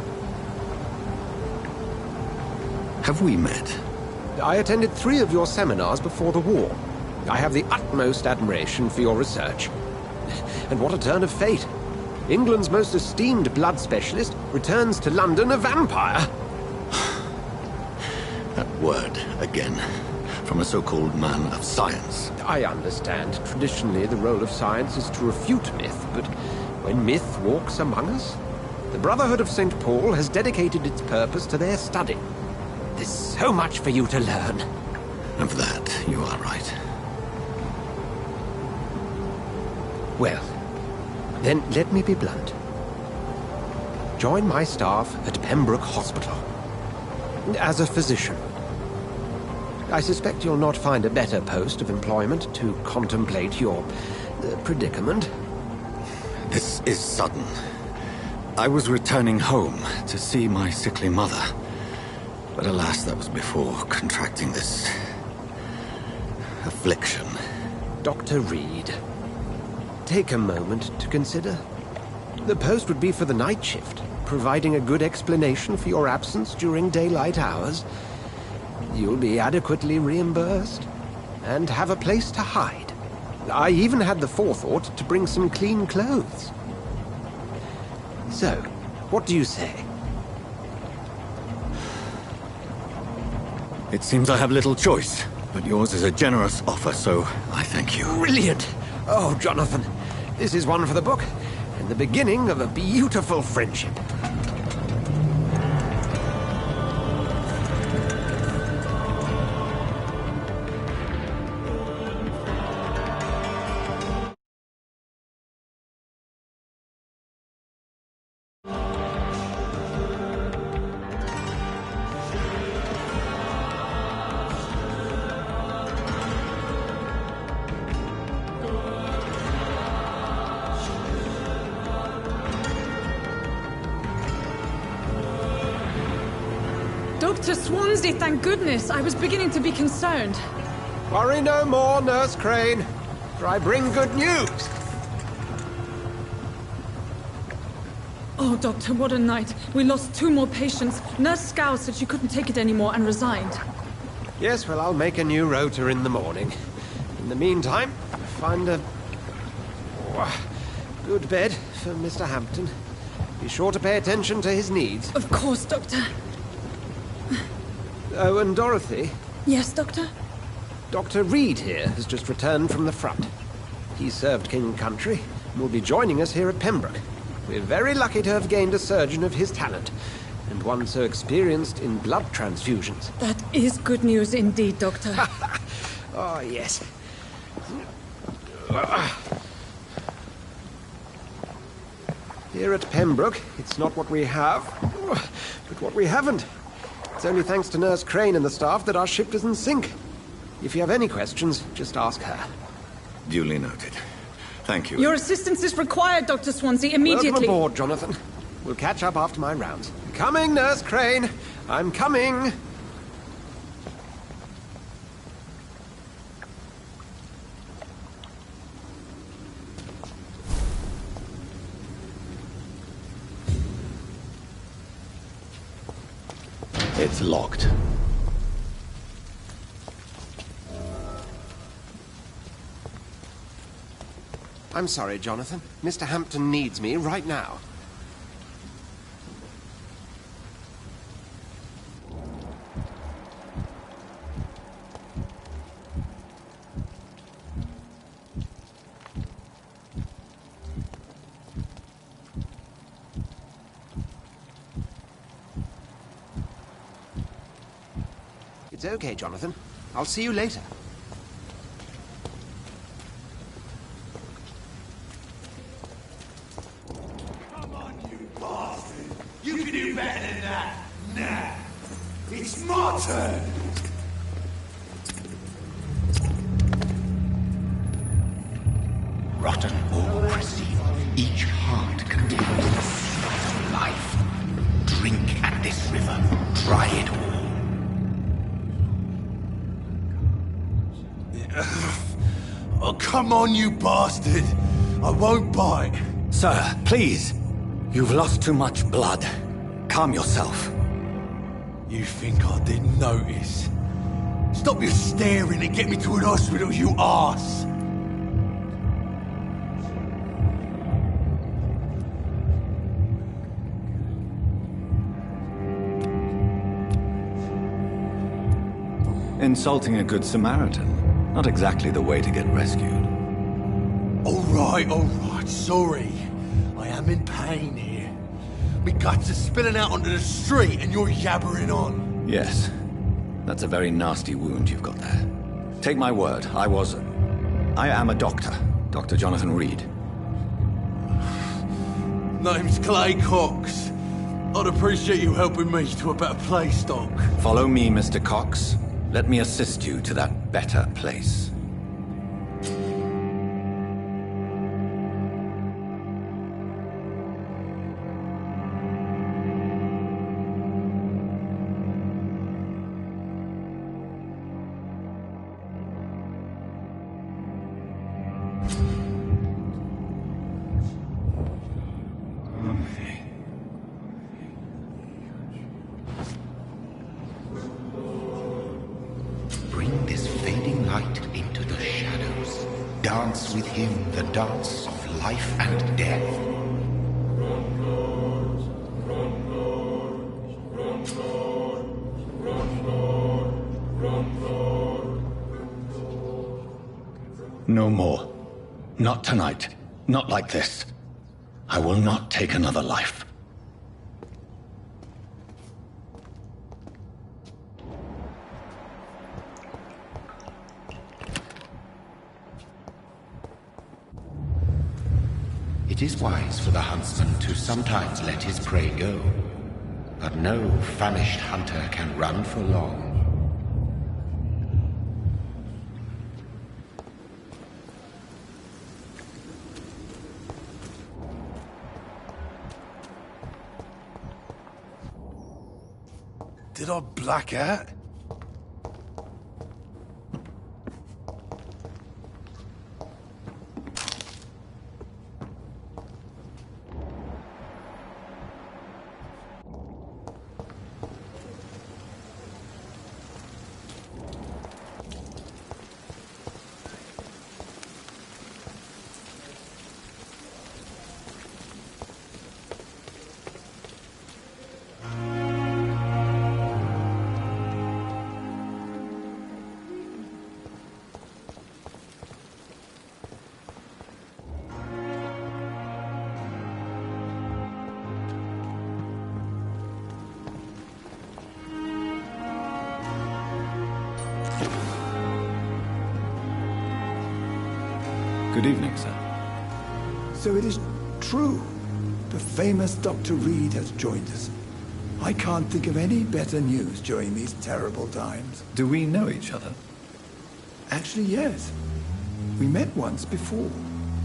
Have we met? I attended 3 of your seminars before the war. I have the utmost admiration for your research. And what a turn of fate. England's most esteemed blood specialist returns to London a vampire. That word, again. From a so-called man of science. I understand. Traditionally, the role of science is to refute myth, but when myth walks among us, the Brotherhood of St. Paul has dedicated its purpose to their study. There's so much for you to learn. Of that, you are right. Well, then let me be blunt. Join my staff at Pembroke Hospital. As a physician. I suspect you'll not find a better post of employment to contemplate your predicament. This is sudden. I was returning home to see my sickly mother. But alas, that was before contracting this affliction. Dr. Reed, take a moment to consider. The post would be for the night shift, providing a good explanation for your absence during daylight hours. You'll be adequately reimbursed and have a place to hide. I even had the forethought to bring some clean clothes. So, what do you say? It seems I have little choice, but yours is a generous offer, so I thank you. Brilliant! Oh, Jonathan, this is one for the book, and the beginning of a beautiful friendship. Dr. Swansea, thank goodness. I was beginning to be concerned. Worry no more, Nurse Crane, for I bring good news. Oh, Doctor, what a night. We lost 2 more patients. Nurse Scow said she couldn't take it anymore and resigned. Yes, well, I'll make a new rota in the morning. In the meantime, find a good bed for Mr. Hampton. Be sure to pay attention to his needs. Of course, Doctor. Oh, and Dorothy? Yes, Doctor? Dr. Reed here has just returned from the front. He served King and Country and will be joining us here at Pembroke. We're very lucky to have gained a surgeon of his talent, and one so experienced in blood transfusions. That is good news indeed, Doctor. Oh, yes. Here at Pembroke, it's not what we have, but what we haven't. It's only thanks to Nurse Crane and the staff that our ship doesn't sink. If you have any questions, just ask her. Duly noted. Thank you. Your assistance is required, Dr. Swansea, immediately. Welcome aboard, Jonathan. We'll catch up after my rounds. Coming, Nurse Crane. I'm coming. It's locked. I'm sorry, Jonathan. Mr. Hampton needs me right now. It's okay, Jonathan. I'll see you later. Come on, you bastard! You can do better than that! Nah! It's my turn! Rotten or pristine, each heart contains the seed of life. Drink at this river. Try it all. Oh, come on, you bastard! I won't bite. Sir, please. You've lost too much blood. Calm yourself. You think I didn't notice? Stop your staring and get me to an hospital, you arse! Insulting a good Samaritan. Not exactly the way to get rescued. All right, sorry. I am in pain here. My guts are spilling out onto the street and you're yabbering on. Yes. That's a very nasty wound you've got there. Take my word, I am a doctor. Dr. Jonathan Reed. Name's Clay Cox. I'd appreciate you helping me to a better place, Doc. Follow me, Mr. Cox. Let me assist you to that better place. Bring this fading light into the shadows. Dance with him the dance of life and death. No more. Not tonight. Not like this. I will not take another life. It is wise for the huntsman to sometimes let his prey go, but no famished hunter can run for long. Did I black out? Good evening, sir. So it is true. The famous Dr. Reed has joined us. I can't think of any better news during these terrible times. Do we know each other? Actually, yes. We met once before,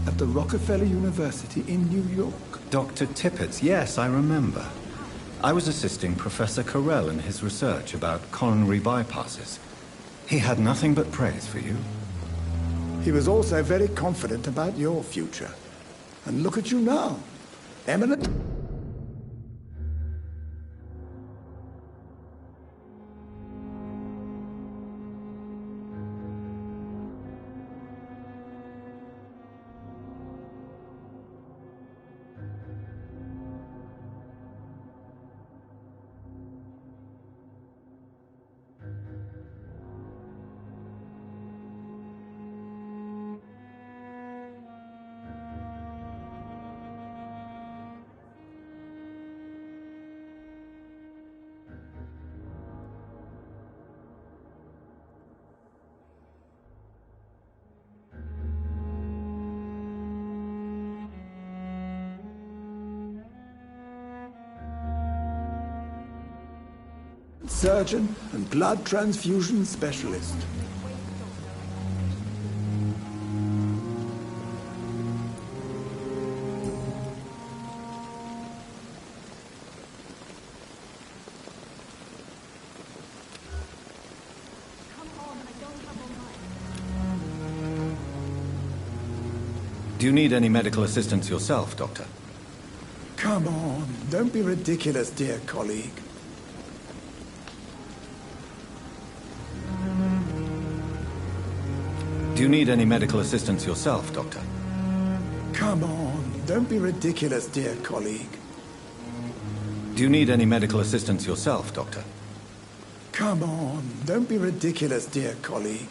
at the Rockefeller University in New York. Dr. Tippett, yes, I remember. I was assisting Professor Carell in his research about coronary bypasses. He had nothing but praise for you. He was also very confident about your future. And look at you now. Eminent... surgeon and blood transfusion specialist. Do you need any medical assistance yourself, Doctor? Come on, don't be ridiculous, dear colleague. Do you need any medical assistance yourself, Doctor? Come on, don't be ridiculous, dear colleague. Do you need any medical assistance yourself, Doctor? Come on, don't be ridiculous, dear colleague.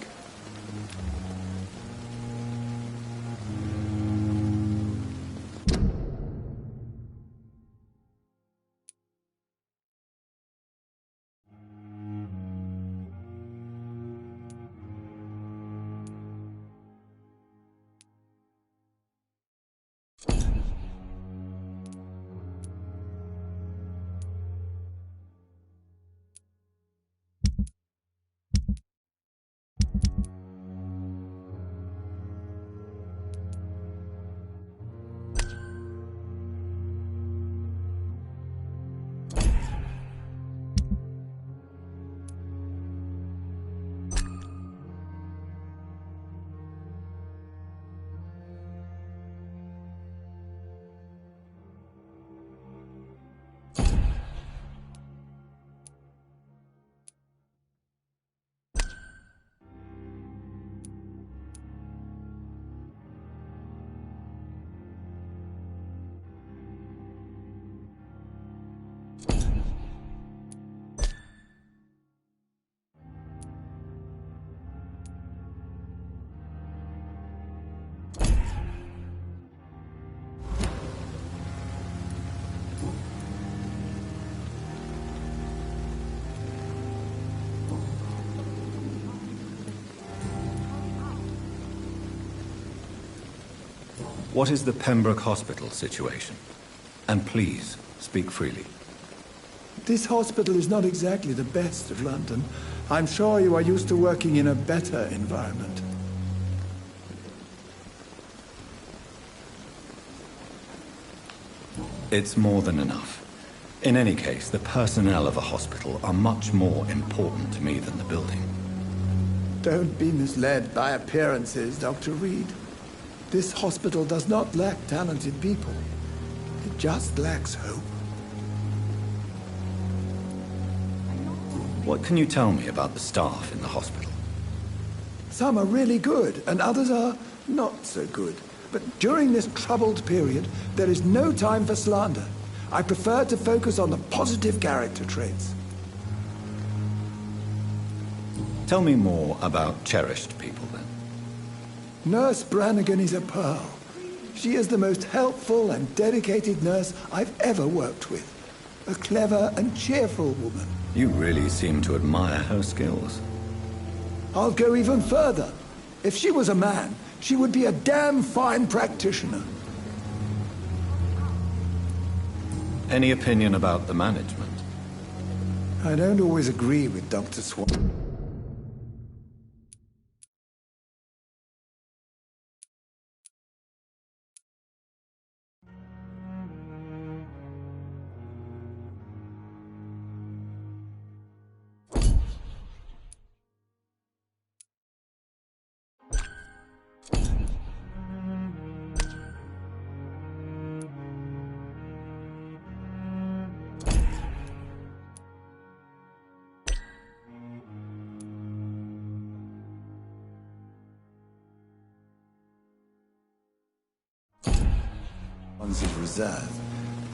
What is the Pembroke Hospital situation? And please, speak freely. This hospital is not exactly the best of London. I'm sure you are used to working in a better environment. It's more than enough. In any case, the personnel of a hospital are much more important to me than the building. Don't be misled by appearances, Dr. Reed. This hospital does not lack talented people. It just lacks hope. What can you tell me about the staff in the hospital? Some are really good, and others are not so good. But during this troubled period, there is no time for slander. I prefer to focus on the positive character traits. Tell me more about cherished people, then. Nurse Brannigan is a pearl. She is the most helpful and dedicated nurse I've ever worked with. A clever and cheerful woman. You really seem to admire her skills. I'll go even further. If she was a man, she would be a damn fine practitioner. Any opinion about the management? I don't always agree with Dr. Swan. Of reserve.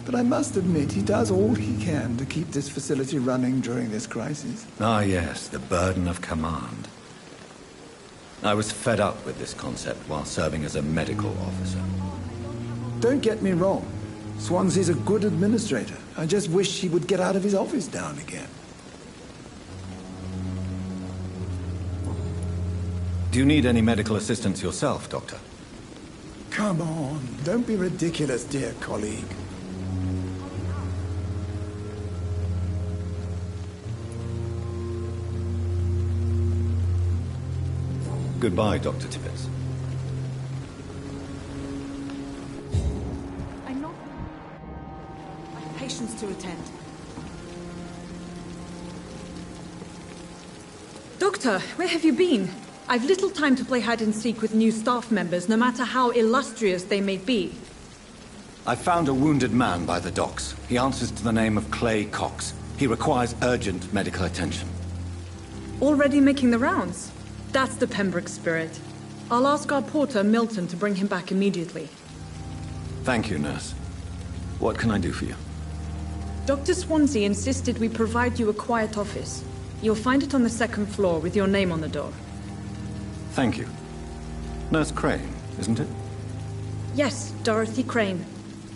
But I must admit, he does all he can to keep this facility running during this crisis. Ah, yes, the burden of command. I was fed up with this concept while serving as a medical officer. Don't get me wrong. Swansea's a good administrator. I just wish he would get out of his office now and again. Do you need any medical assistance yourself, Doctor? Come on, don't be ridiculous, dear colleague. Goodbye, Dr. Tibbets. I'm not... I have patients to attend. Doctor, where have you been? I've little time to play hide-and-seek with new staff members, no matter how illustrious they may be. I found a wounded man by the docks. He answers to the name of Clay Cox. He requires urgent medical attention. Already making the rounds? That's the Pembroke spirit. I'll ask our porter, Milton, to bring him back immediately. Thank you, nurse. What can I do for you? Dr. Swansea insisted we provide you a quiet office. You'll find it on the second floor with your name on the door. Thank you. Nurse Crane, isn't it? Yes, Dorothy Crane.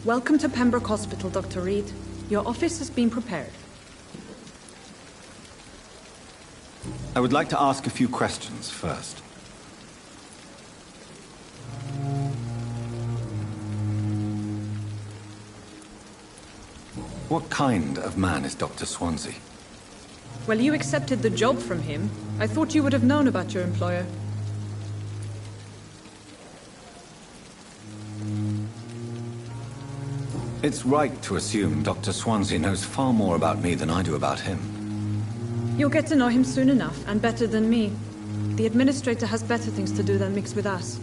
Welcome to Pembroke Hospital, Dr. Reed. Your office has been prepared. I would like to ask a few questions first. What kind of man is Dr. Swansea? Well, you accepted the job from him. I thought you would have known about your employer. It's right to assume Dr. Swansea knows far more about me than I do about him. You'll get to know him soon enough, and better than me. The administrator has better things to do than mix with us.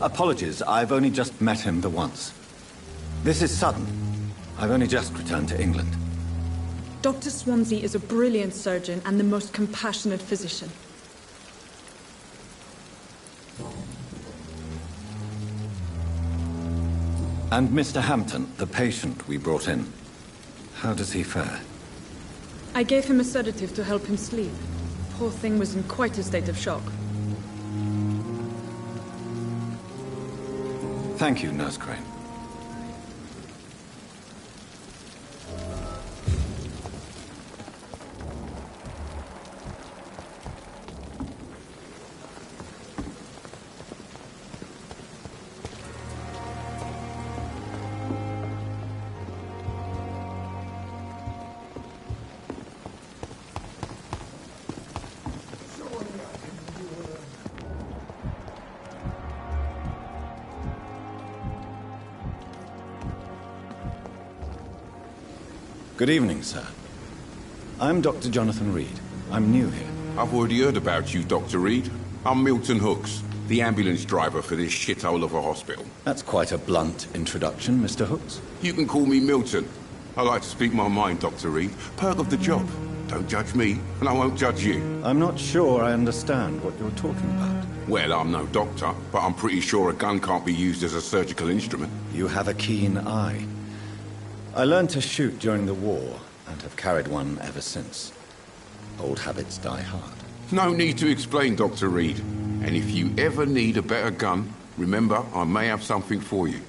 Apologies, I've only just met him the once. This is sudden. I've only just returned to England. Dr. Swansea is a brilliant surgeon and the most compassionate physician. And Mr. Hampton, the patient we brought in, how does he fare? I gave him a sedative to help him sleep. Poor thing was in quite a state of shock. Thank you, Nurse Crane. Good evening, sir. I'm Dr. Jonathan Reed. I'm new here. I've already heard about you, Dr. Reed. I'm Milton Hooks, the ambulance driver for this shithole of a hospital. That's quite a blunt introduction, Mr. Hooks. You can call me Milton. I like to speak my mind, Dr. Reed. Perk of the job. Don't judge me, and I won't judge you. I'm not sure I understand what you're talking about. Well, I'm no doctor, but I'm pretty sure a gun can't be used as a surgical instrument. You have a keen eye. I learned to shoot during the war, and have carried one ever since. Old habits die hard. No need to explain, Dr. Reed. And if you ever need a better gun, remember, I may have something for you.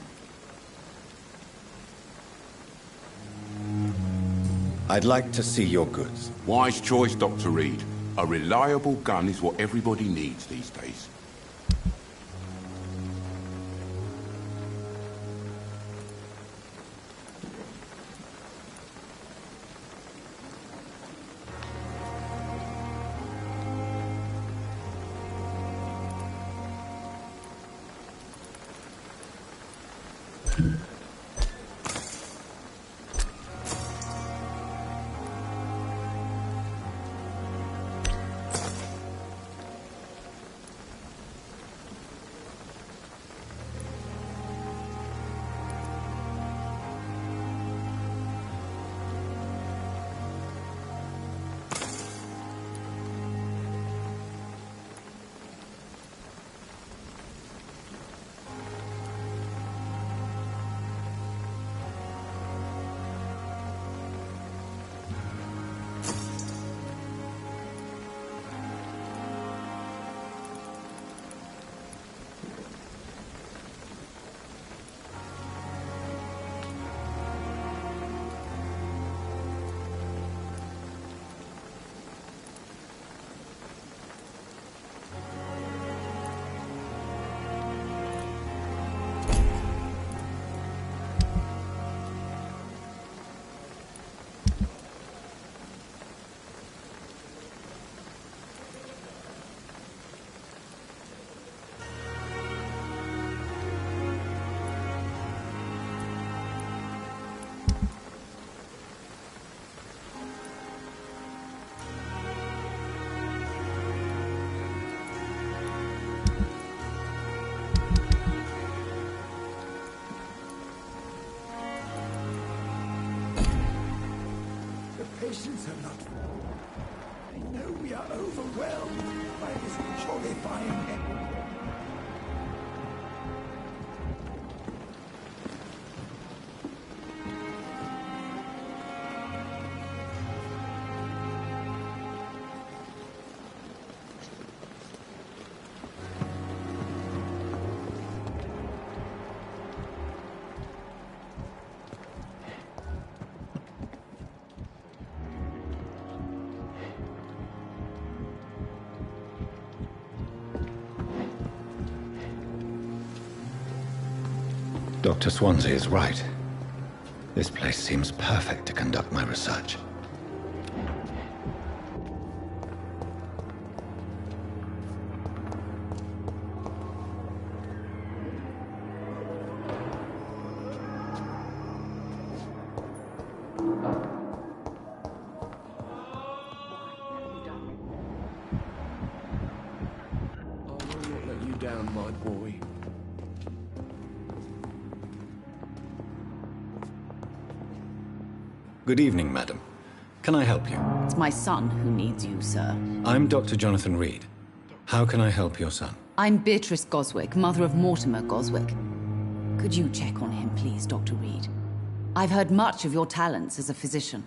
I'd like to see your goods. Wise choice, Dr. Reed. A reliable gun is what everybody needs these days. questions, Sir Ludford. I know we are overwhelmed by this horrifying epidemic. Dr. Swansea is right. This place seems perfect to conduct my research. I won't let you down, my boy. Good evening, madam. Can I help you? It's my son who needs you, sir. I'm Dr. Jonathan Reed. How can I help your son? I'm Beatrice Goswick, mother of Mortimer Goswick. Could you check on him, please, Dr. Reed? I've heard much of your talents as a physician.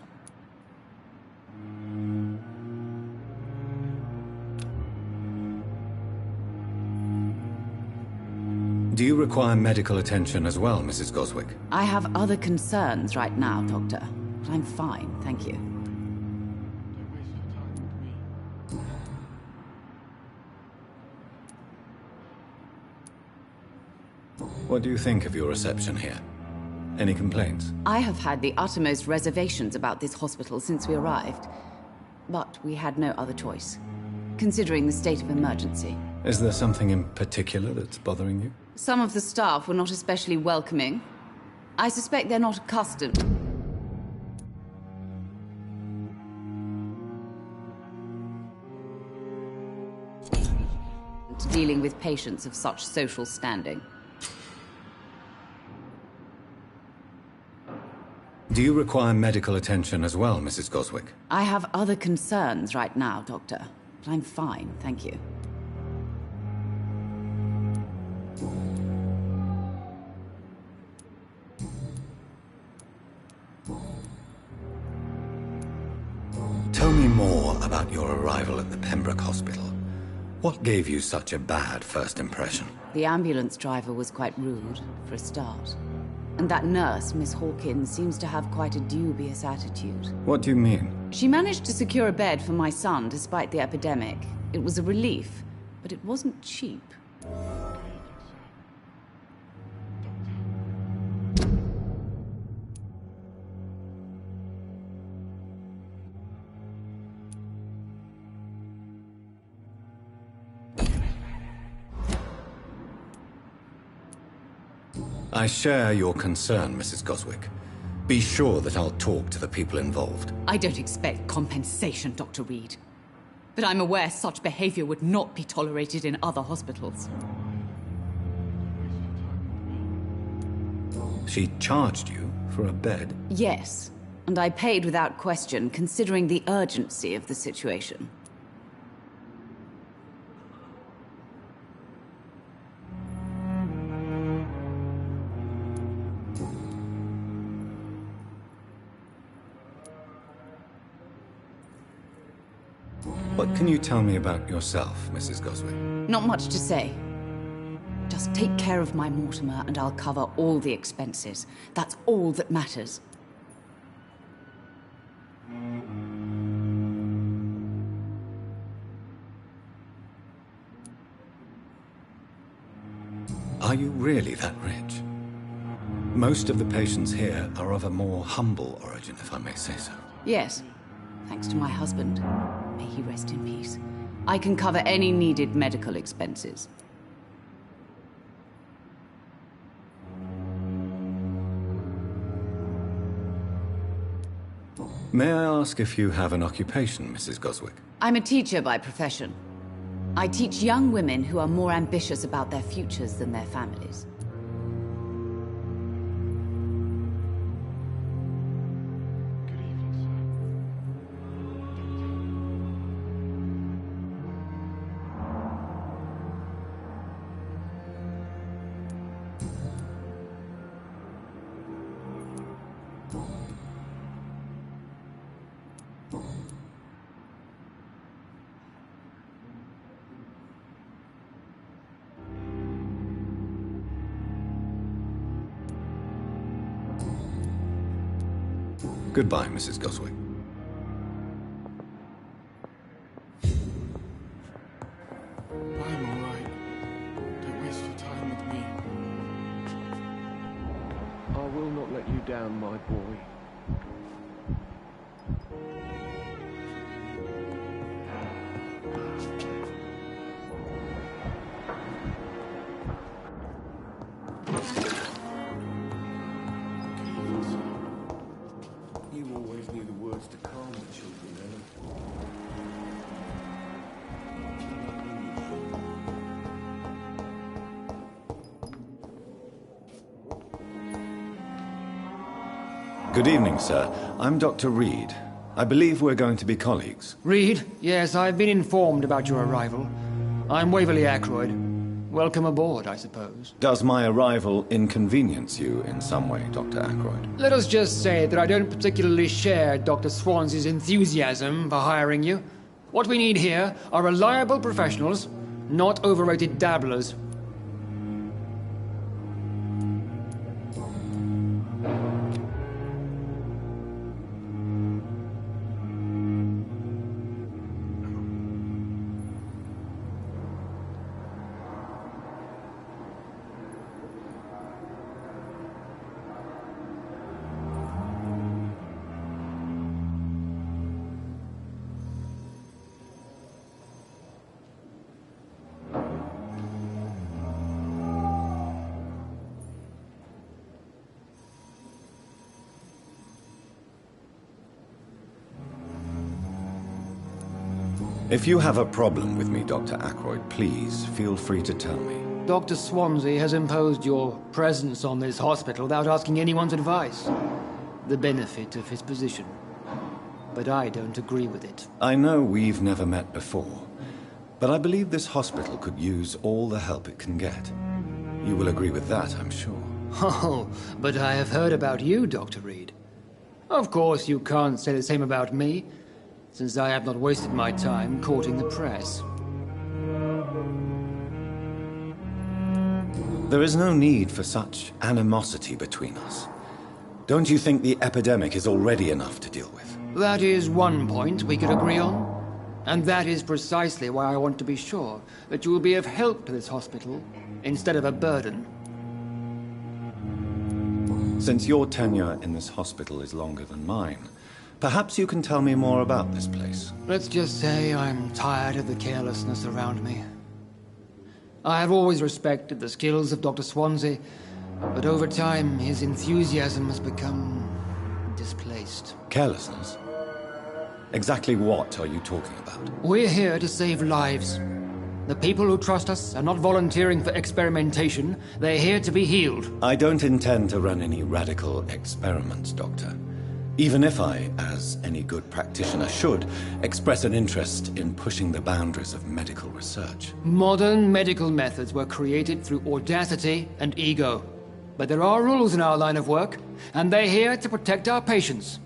Do you require medical attention as well, Mrs. Goswick? I have other concerns right now, Doctor. But I'm fine, thank you. What do you think of your reception here? Any complaints? I have had the uttermost reservations about this hospital since we arrived. But we had no other choice, considering the state of emergency. Is there something in particular that's bothering you? Some of the staff were not especially welcoming. I suspect they're not accustomed to dealing with patients of such social standing. Do you require medical attention as well, Mrs. Goswick? I have other concerns right now, Doctor. But I'm fine, thank you. Tell me more about your arrival at the Pembroke Hospital. What gave you such a bad first impression? The ambulance driver was quite rude, for a start. And that nurse, Miss Hawkins, seems to have quite a dubious attitude. What do you mean? She managed to secure a bed for my son despite the epidemic. It was a relief, but it wasn't cheap. I share your concern, Mrs. Goswick. Be sure that I'll talk to the people involved. I don't expect compensation, Dr. Reed. But I'm aware such behavior would not be tolerated in other hospitals. She charged you for a bed? Yes, and I paid without question, considering the urgency of the situation. What can you tell me about yourself, Mrs. Goswick? Not much to say. Just take care of my Mortimer and I'll cover all the expenses. That's all that matters. Are you really that rich? Most of the patients here are of a more humble origin, if I may say so. Yes, thanks to my husband. May he rest in peace. I can cover any needed medical expenses. May I ask if you have an occupation, Mrs. Goswick? I'm a teacher by profession. I teach young women who are more ambitious about their futures than their families. Goodbye, Mrs. Goswick. I'm alright. Don't waste your time with me. I will not let you down, my boy. You always knew the words to calm the children, Ellen. Good evening, sir. I'm Dr. Reed. I believe we're going to be colleagues. Reed? Yes, I've been informed about your arrival. I'm Waverly Ackroyd. Welcome aboard, I suppose. Does my arrival inconvenience you in some way, Dr. Ackroyd? Let us just say that I don't particularly share Dr. Swansea's enthusiasm for hiring you. What we need here are reliable professionals, not overrated dabblers. If you have a problem with me, Dr. Ackroyd, please feel free to tell me. Dr. Swansea has imposed your presence on this hospital without asking anyone's advice. The benefit of his position. But I don't agree with it. I know we've never met before, but I believe this hospital could use all the help it can get. You will agree with that, I'm sure. Oh, but I have heard about you, Dr. Reed. Of course, you can't say the same about me, since I have not wasted my time courting the press. There is no need for such animosity between us. Don't you think the epidemic is already enough to deal with? That is one point we could agree on. And that is precisely why I want to be sure that you will be of help to this hospital, instead of a burden. Since your tenure in this hospital is longer than mine, perhaps you can tell me more about this place. Let's just say I'm tired of the carelessness around me. I have always respected the skills of Dr. Swansea, but over time his enthusiasm has become displaced. Carelessness? Exactly what are you talking about? We're here to save lives. The people who trust us are not volunteering for experimentation. They're here to be healed. I don't intend to run any radical experiments, Doctor. Even if I, as any good practitioner should, express an interest in pushing the boundaries of medical research. Modern medical methods were created through audacity and ego. But there are rules in our line of work, and they're here to protect our patients.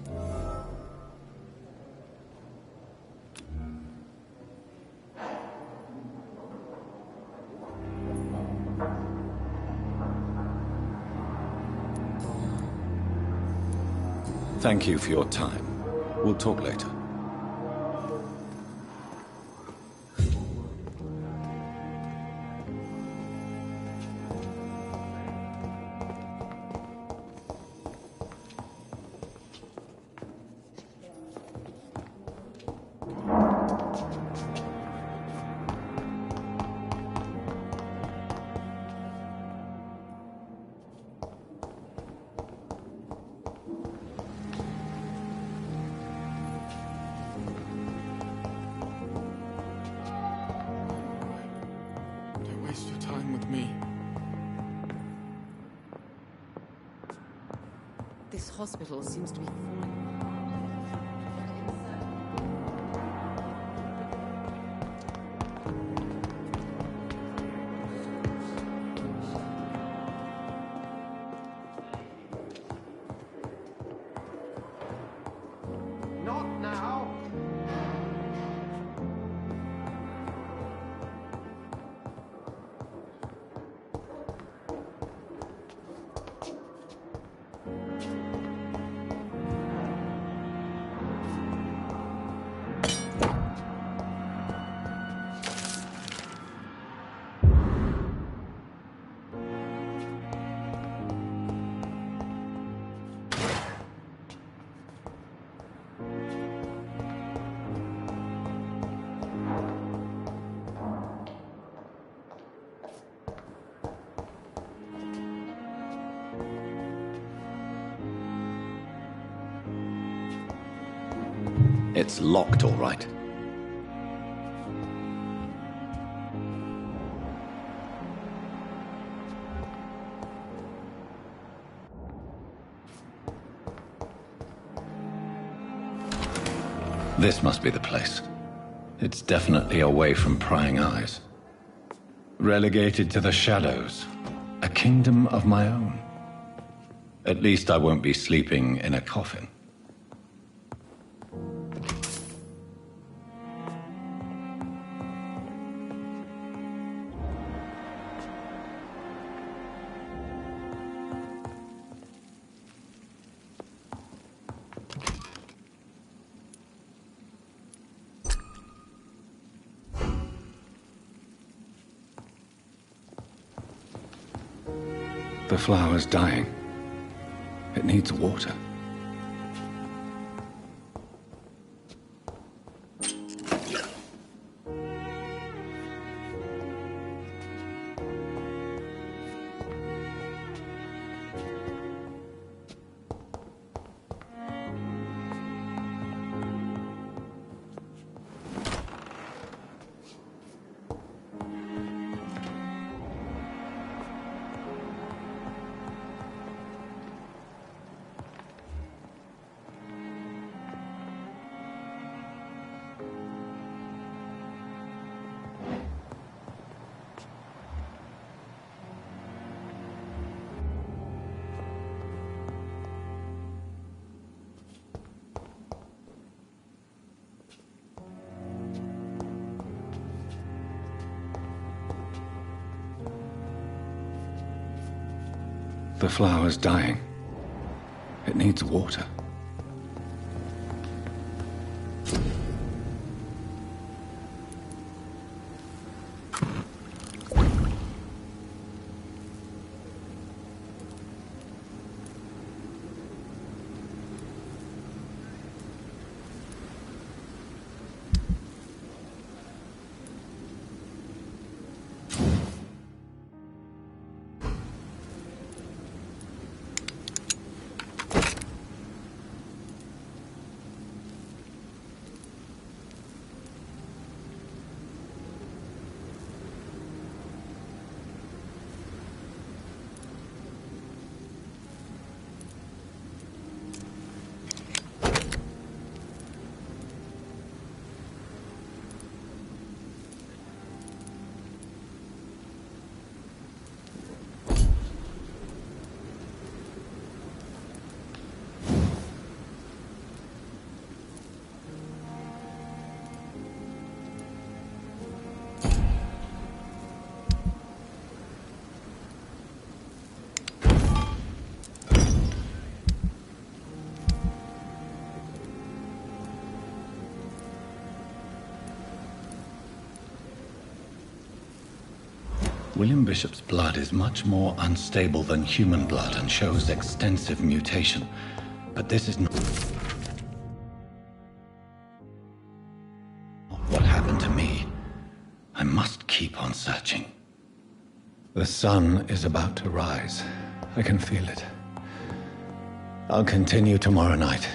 Thank you for your time. We'll talk later. This hospital seems to be falling. Not now! It's locked, all right. This must be the place. It's definitely away from prying eyes. Relegated to the shadows. A kingdom of my own. At least I won't be sleeping in a coffin. The flower's dying. It needs water. The flower's dying. It needs water. William Bishop's blood is much more unstable than human blood and shows extensive mutation. But this is not what happened to me. I must keep on searching. The sun is about to rise. I can feel it. I'll continue tomorrow night.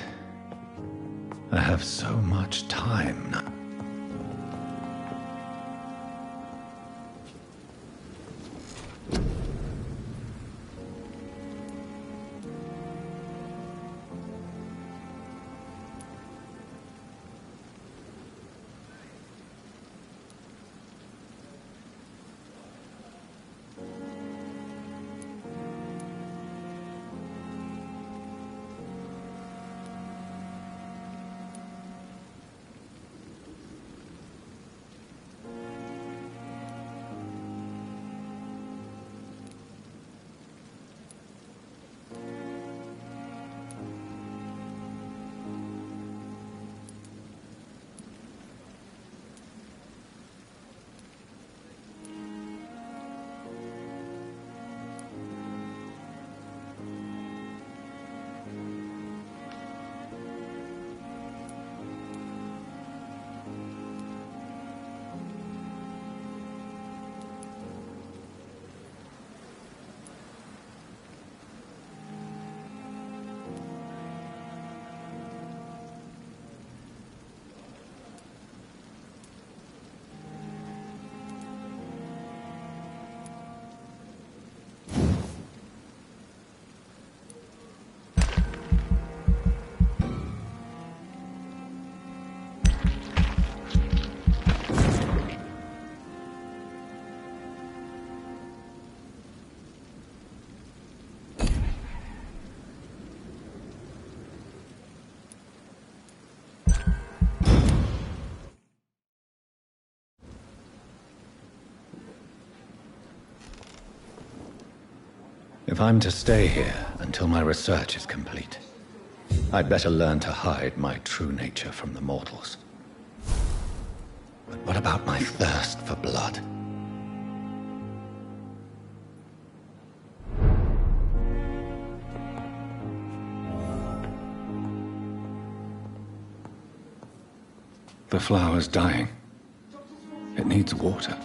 I have so much time now. If I'm to stay here until my research is complete, I'd better learn to hide my true nature from the mortals. But what about my thirst for blood? The flower's dying. It needs water.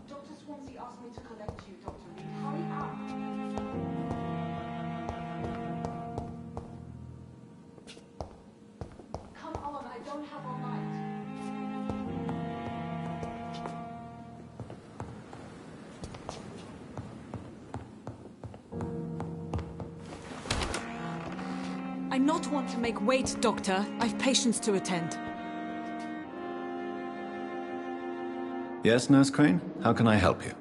Dr. Swansea asked me to collect you, Dr. Reed. Hurry up! Come on, I don't have all night. I not want to make wait, Doctor. I've patients to attend. Yes, Nurse Crane? How can I help you?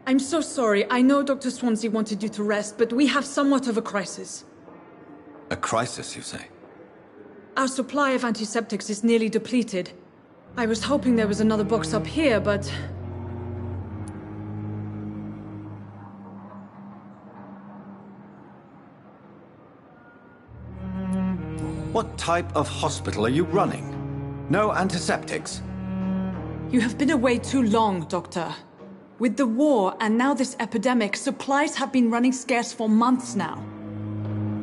I'm so sorry. I know Dr. Swansea wanted you to rest, but we have somewhat of a crisis. A crisis, you say? Our supply of antiseptics is nearly depleted. I was hoping there was another box up here, but... What type of hospital are you running? No antiseptics? You have been away too long, Doctor. With the war and now this epidemic, supplies have been running scarce for months now.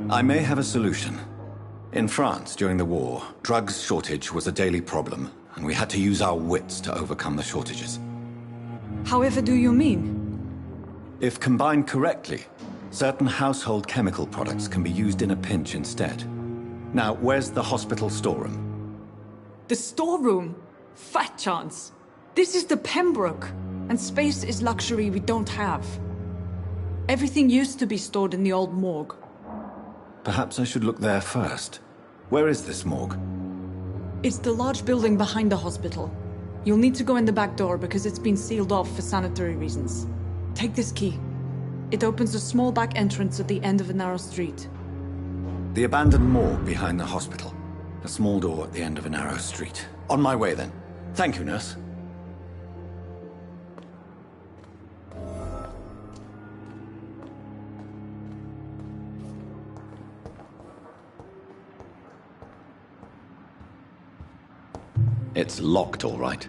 I may have a solution. In France, during the war, drugs shortage was a daily problem, and we had to use our wits to overcome the shortages. However do you mean? If combined correctly, certain household chemical products can be used in a pinch instead. Now, where's the hospital storeroom? The storeroom? Fat chance. This is the Pembroke, and space is luxury we don't have. Everything used to be stored in the old morgue. Perhaps I should look there first. Where is this morgue? It's the large building behind the hospital. You'll need to go in the back door because it's been sealed off for sanitary reasons. Take this key. It opens a small back entrance at the end of a narrow street. The abandoned morgue behind the hospital. A small door at the end of a narrow street. On my way, then. Thank you, nurse. It's locked, all right.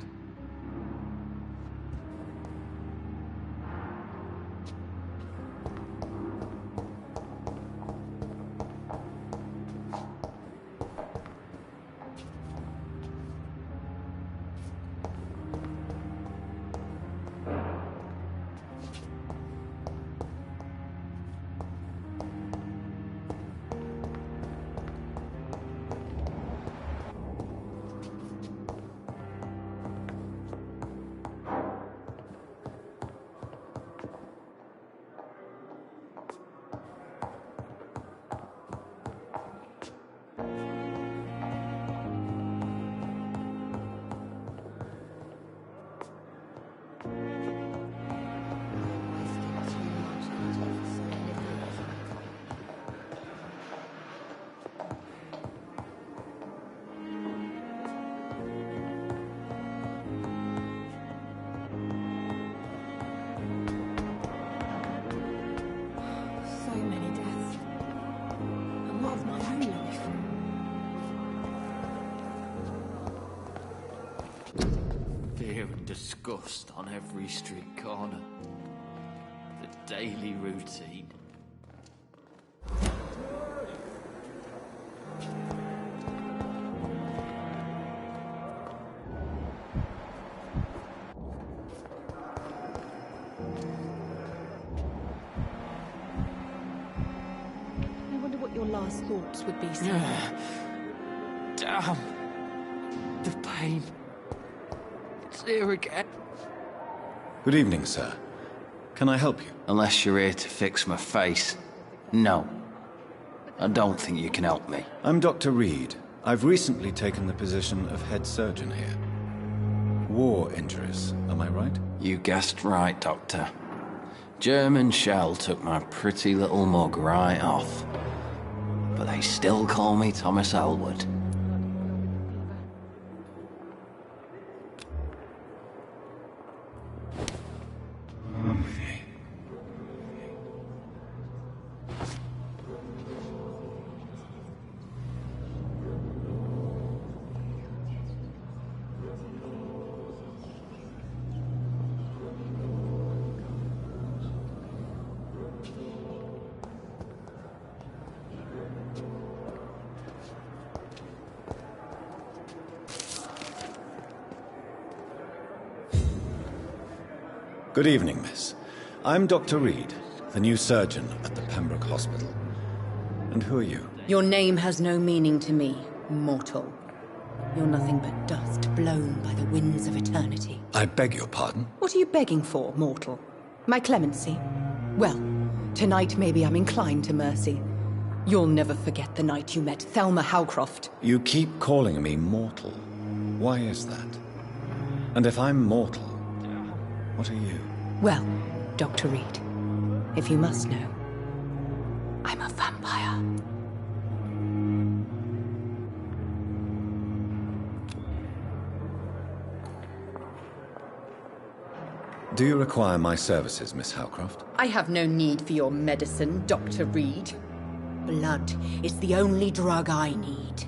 Disgust on every street corner. The daily routine. I wonder what your last thoughts would be, sir. Damn. The pain. It's here again. Good evening, sir. Can I help you? Unless you're here to fix my face. No. I don't think you can help me. I'm Dr. Reed. I've recently taken the position of head surgeon here. War injuries, am I right? You guessed right, Doctor. German shell took my pretty little mug right off. But they still call me Thomas Elwood. Good evening, miss. I'm Dr. Reed, the new surgeon at the Pembroke Hospital. And who are you? Your name has no meaning to me, mortal. You're nothing but dust blown by the winds of eternity. I beg your pardon? What are you begging for, mortal? My clemency? Well, tonight maybe I'm inclined to mercy. You'll never forget the night you met Thelma Howcroft. You keep calling me mortal. Why is that? And if I'm mortal, what are you? Well, Dr. Reed, if you must know, I'm a vampire. Do you require my services, Miss Howcroft? I have no need for your medicine, Dr. Reed. Blood is the only drug I need.